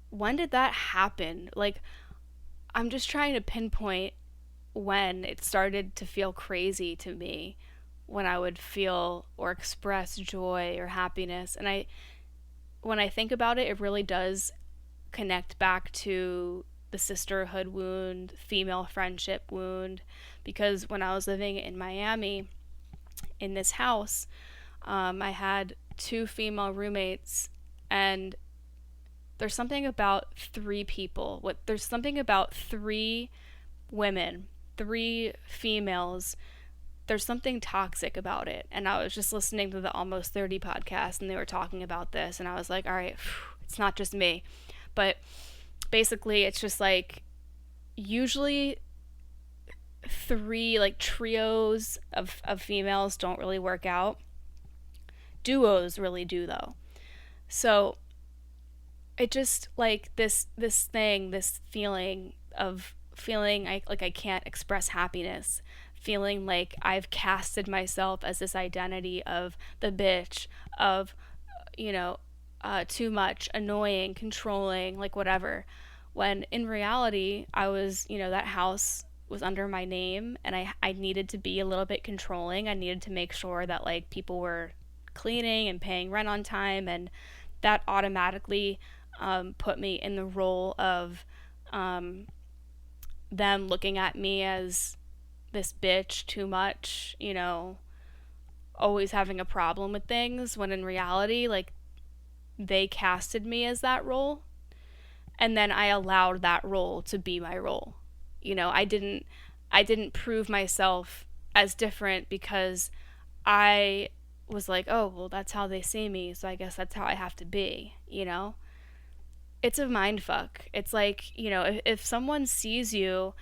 when did that happen? Like, I'm just trying to pinpoint when it started to feel crazy to me, when I would feel or express joy or happiness. And when I think about it, it really does connect back to the sisterhood wound, female friendship wound, because when I was living in Miami in this house, I had 2 female roommates, and there's something about 3 people. There's something about 3 women, 3 females. There's something toxic about it. And I was just listening to the Almost 30 podcast, and they were talking about this, and I was like, all right, it's not just me. But basically, it's just like, usually 3 like trios of females don't really work out. Duos really do, though. So it just like this feeling I can't express happiness, feeling like I've casted myself as this identity of the bitch, of too much, annoying, controlling, like whatever, when in reality I was, that house was under my name, and I needed to be a little bit controlling. I needed to make sure that like people were cleaning and paying rent on time, and that automatically put me in the role of them looking at me as this bitch, too much, always having a problem with things, when in reality, like, they casted me as that role, and then I allowed that role to be my role. I didn't prove myself as different because I was like, oh, well, that's how they see me, so I guess that's how I have to be, It's a mind fuck. It's like, if someone sees you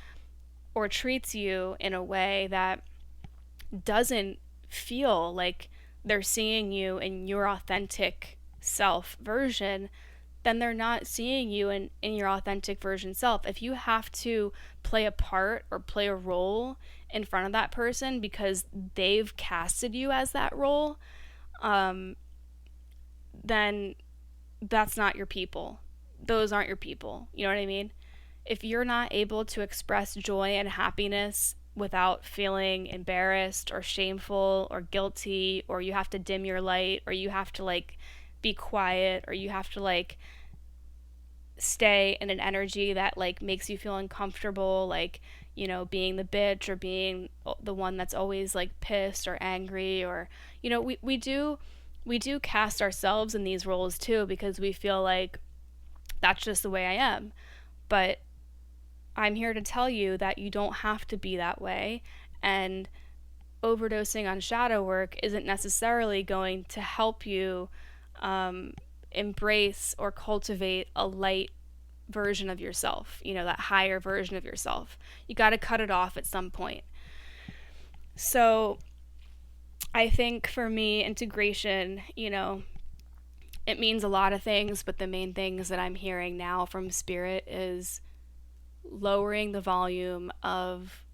or treats you in a way that doesn't feel like they're seeing you in your authentic self version, then they're not seeing you in your authentic version self. If you have to play a part or play a role in front of that person because they've casted you as that role, then that's not your people. Those aren't your people. You know what I mean? If you're not able to express joy and happiness without feeling embarrassed or shameful or guilty, or you have to dim your light, or you have to like be quiet, or you have to like stay in an energy that like makes you feel uncomfortable, like, being the bitch or being the one that's always like pissed or angry, or we do cast ourselves in these roles too, because we feel like that's just the way I am. But I'm here to tell you that you don't have to be that way, and overdosing on shadow work isn't necessarily going to help you embrace or cultivate a light version of yourself, that higher version of yourself. You got to cut it off at some point. So I think for me, integration, it means a lot of things, but the main things that I'm hearing now from Spirit is lowering the volume of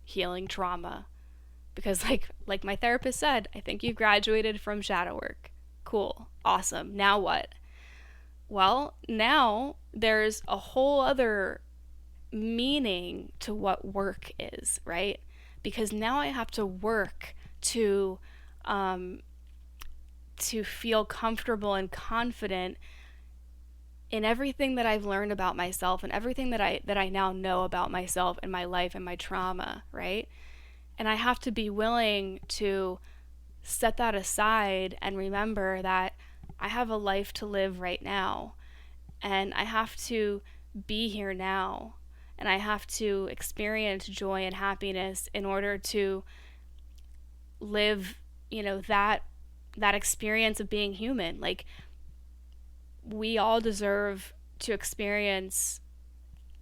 healing trauma. Because like my therapist said, I think you graduated from shadow work. Cool. Awesome. Now what? Well, now there's a whole other meaning to what work is, right? Because now I have to work to feel comfortable and confident in everything that I've learned about myself and everything that I now know about myself and my life and my trauma, right? And I have to be willing to set that aside and remember that I have a life to live right now, and I have to be here now, and I have to experience joy and happiness in order to live, that experience of being human. Like, we all deserve to experience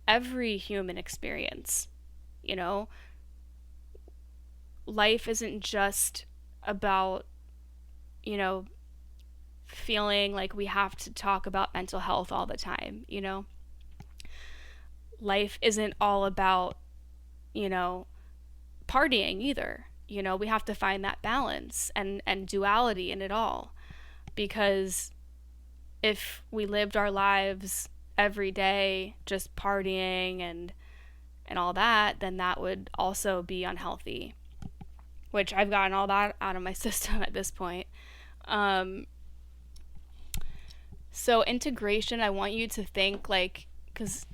every human experience. Life isn't just about, feeling like we have to talk about mental health all the time. Life isn't all about, partying either. We have to find that balance and duality in it all, because if we lived our lives every day just partying and all that, then that would also be unhealthy, which I've gotten all that out of my system at this point. So integration, I want you to think because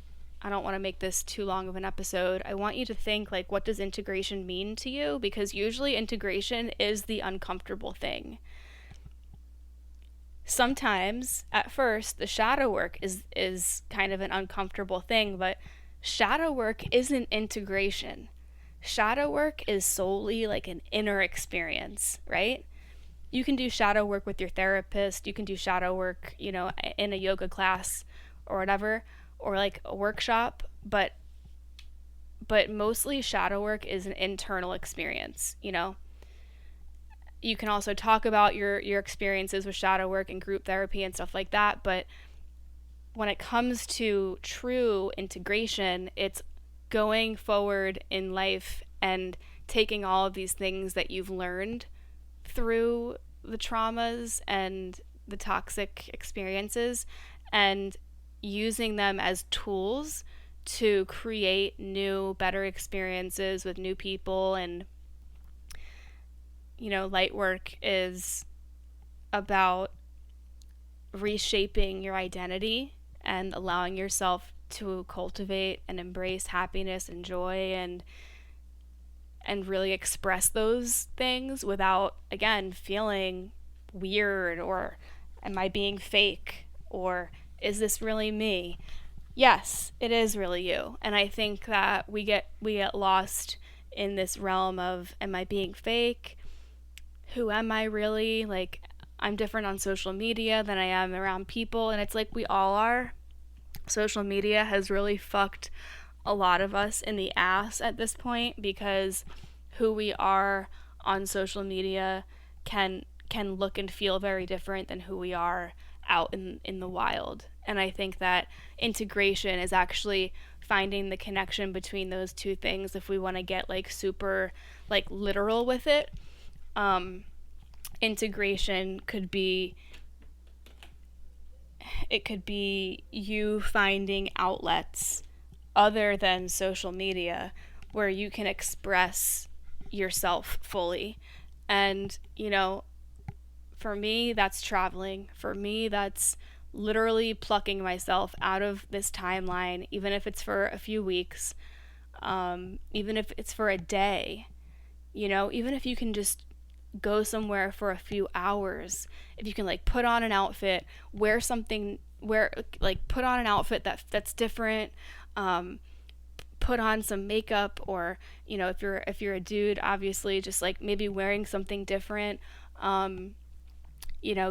I don't want to make this too long of an episode, I want you to think what does integration mean to you? Because usually integration is the uncomfortable thing. Sometimes, at first, the shadow work is kind of an uncomfortable thing, but shadow work isn't integration. Shadow work is solely an inner experience, right? You can do shadow work with your therapist. You can do shadow work, in a yoga class or whatever, or a workshop, but mostly shadow work is an internal experience. You can also talk about your experiences with shadow work and group therapy and stuff like that, but when it comes to true integration, it's going forward in life and taking all of these things that you've learned through the traumas and the toxic experiences and using them as tools to create new, better experiences with new people. And light work is about reshaping your identity and allowing yourself to cultivate and embrace happiness and joy and really express those things without, again, feeling weird or am I being fake or is this really me? Yes, it is really you. And I think that we get lost in this realm of, am I being fake? Who am I really? I'm different on social media than I am around people, and it's we all are. Social media has really fucked a lot of us in the ass at this point, because who we are on social media can look and feel very different than who we are out in the wild. And I think that integration is actually finding the connection between those two things. If we want to get super literal with it, integration could be you finding outlets other than social media where you can express yourself fully. And for me, that's traveling. For me, that's literally plucking myself out of this timeline, even if it's for a few weeks, even if it's for a day, even if you can just go somewhere for a few hours, if you can put on an outfit, put on an outfit that's different, put on some makeup, or if you're a dude, obviously just maybe wearing something different,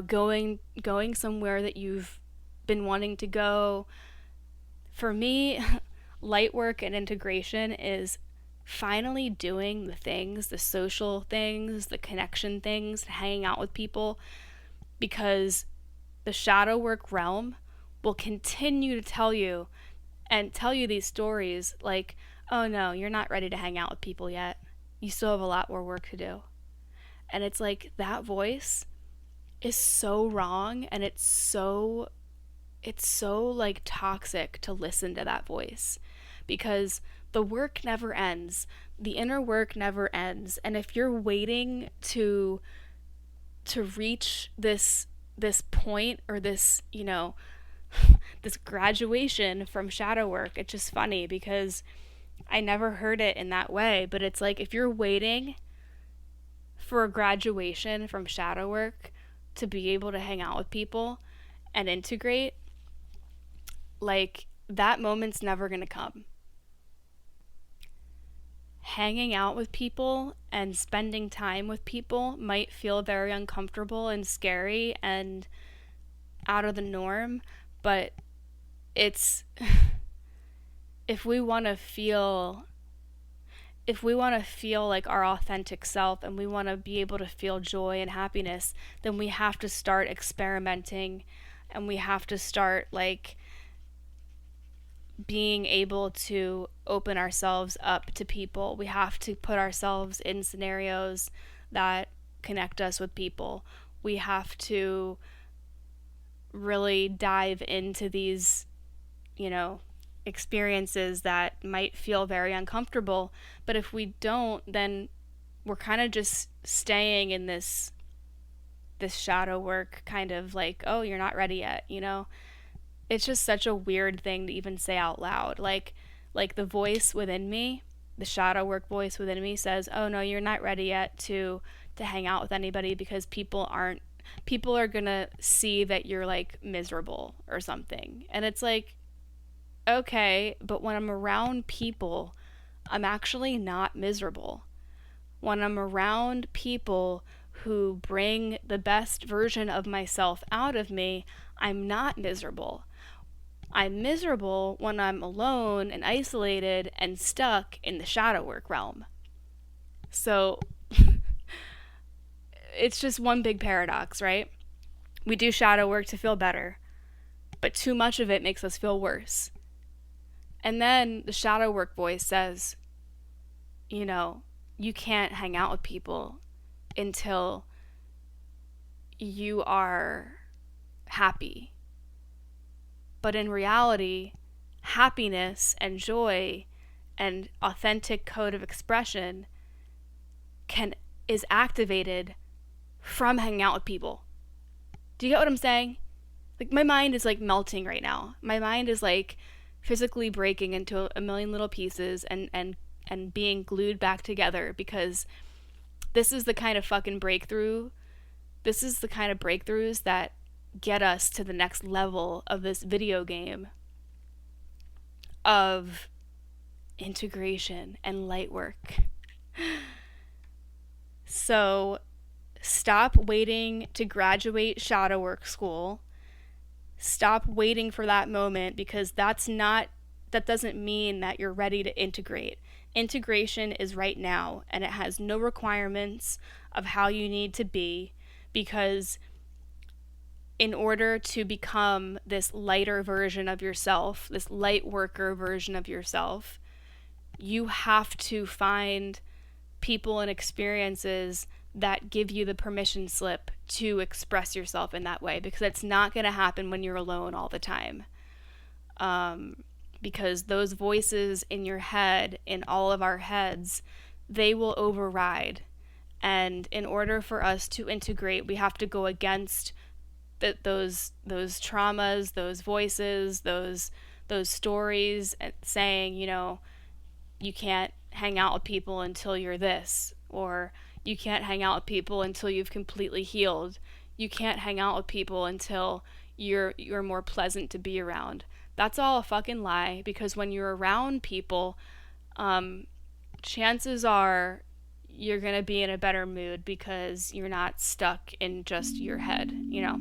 going somewhere that you've been wanting to go. For me, light work and integration is finally doing the things, the social things, the connection things, hanging out with people, because the shadow work realm will continue to tell you these stories like, oh no, you're not ready to hang out with people yet. You still have a lot more work to do. And it's like, that voice is so wrong, and it's so like toxic to listen to that voice, because the work never ends. The inner work never ends. And if you're waiting to reach this point, or this, this graduation from shadow work, it's just funny because I never heard it in that way, but it's like, if you're waiting for a graduation from shadow work to be able to hang out with people and integrate, like, that moment's never gonna come. Hanging out with people and spending time with people might feel very uncomfortable and scary and out of the norm, but it's if we want to feel like our authentic self, and we want to be able to feel joy and happiness, then we have to start experimenting, and we have to start like being able to open ourselves up to people. We have to put ourselves in scenarios that connect us with people. We have to really dive into these, experiences that might feel very uncomfortable. But if we don't, then we're kind of just staying in this shadow work kind of like, oh, you're not ready yet, It's just such a weird thing to even say out loud. Like the voice within me, the shadow work voice within me says, oh no, you're not ready yet to hang out with anybody, because people are gonna see that you're like miserable or something. And it's like, okay, but when I'm around people, I'm actually not miserable. When I'm around people who bring the best version of myself out of me, I'm not miserable. I'm miserable when I'm alone and isolated and stuck in the shadow work realm. So it's just one big paradox, right? We do shadow work to feel better, but too much of it makes us feel worse. And then the shadow work voice says, you can't hang out with people until you are happy. But in reality, happiness and joy and authentic code of expression is activated from hanging out with people. Do you get what I'm saying? Like, my mind is like melting right now. My mind is like physically breaking into a million little pieces and being glued back together, because this is the kind of fucking breakthrough. This is the kind of breakthroughs that get us to the next level of this video game of integration and light work. So stop waiting to graduate shadow work school. Stop waiting for that moment, because that doesn't mean that you're ready to integrate. Integration is right now, and it has no requirements of how you need to be, because in order to become this lighter version of yourself, this light worker version of yourself, you have to find people and experiences that give you the permission slip to express yourself in that way, because it's not going to happen when you're alone all the time. Because those voices in your head, in all of our heads, they will override. And in order for us to integrate, we have to go against those traumas, those voices, those stories saying, you can't hang out with people until you're this, or you can't hang out with people until you've completely healed. You can't hang out with people until you're more pleasant to be around. That's all a fucking lie, because when you're around people, chances are you're going to be in a better mood because you're not stuck in just your head, you know?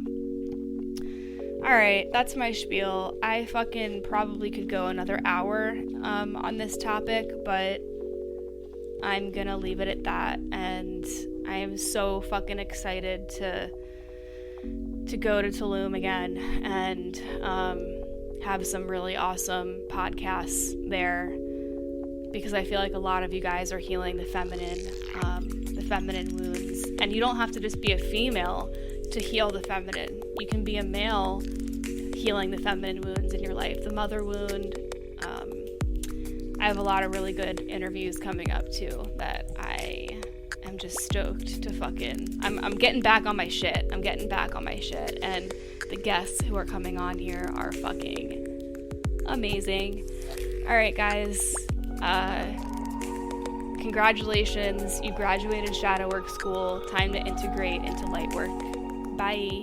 All right, that's my spiel. I fucking probably could go another hour on this topic, but I'm going to leave it at that. And I am so fucking excited to go to Tulum again and have some really awesome podcasts there, because I feel like a lot of you guys are healing the feminine wounds. And you don't have to just be a female to heal the feminine. You can be a male healing the feminine wounds in your life, the mother wound. I have a lot of really good interviews coming up too that I am just stoked to fucking... I'm getting back on my shit. And the guests who are coming on here are fucking amazing. All right, guys. Congratulations, you graduated shadow work school. Time to integrate into light work. Bye.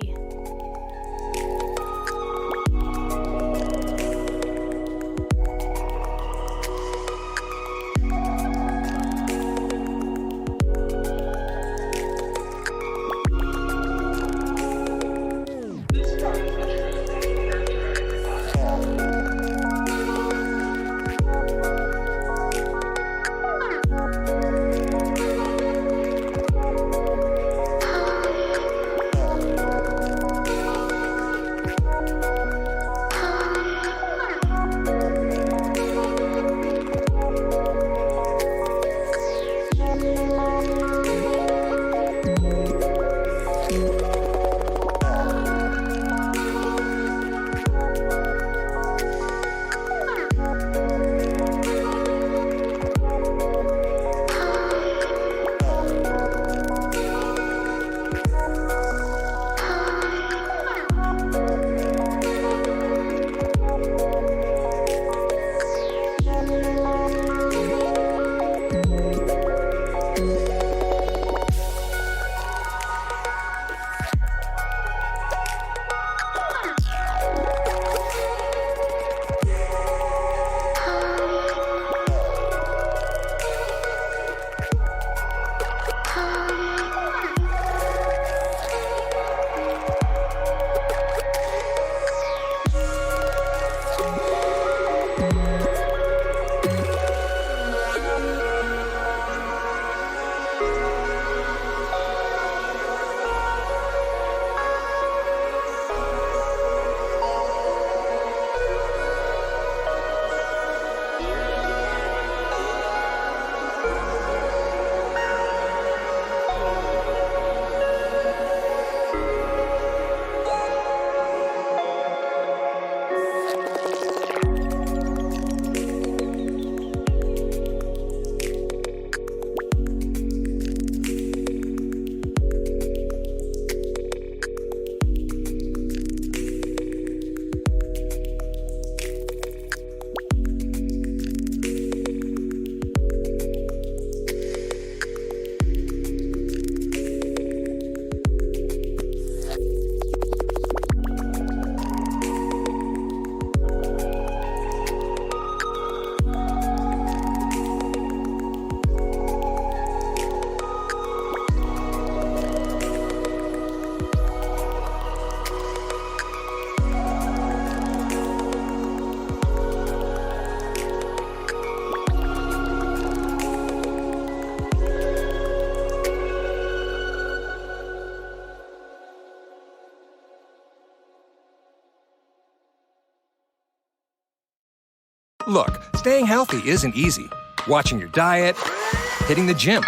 Look, staying healthy isn't easy. Watching your diet, hitting the gym,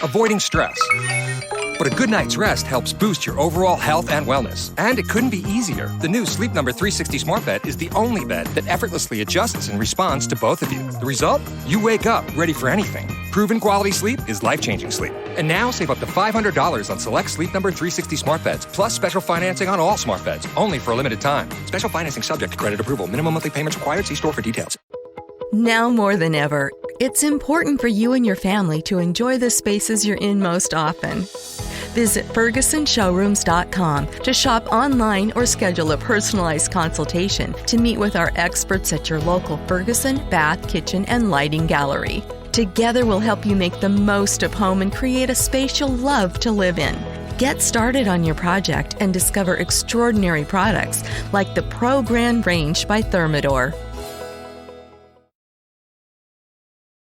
avoiding stress. But a good night's rest helps boost your overall health and wellness. And it couldn't be easier. The new Sleep Number 360 Smart Bed is the only bed that effortlessly adjusts and responds to both of you. The result? You wake up ready for anything. Proven quality sleep is life-changing sleep. And now save up to $500 on select Sleep Number 360 Smart Beds, plus special financing on all smart beds, only for a limited time. Special financing subject to credit approval. Minimum monthly payments required. See store for details. Now more than ever, it's important for you and your family to enjoy the spaces you're in most often. Visit FergusonShowrooms.com to shop online or schedule a personalized consultation to meet with our experts at your local Ferguson Bath, Kitchen, and Lighting Gallery. Together we'll help you make the most of home and create a space you'll love to live in. Get started on your project and discover extraordinary products like the Pro Grand Range by Thermador.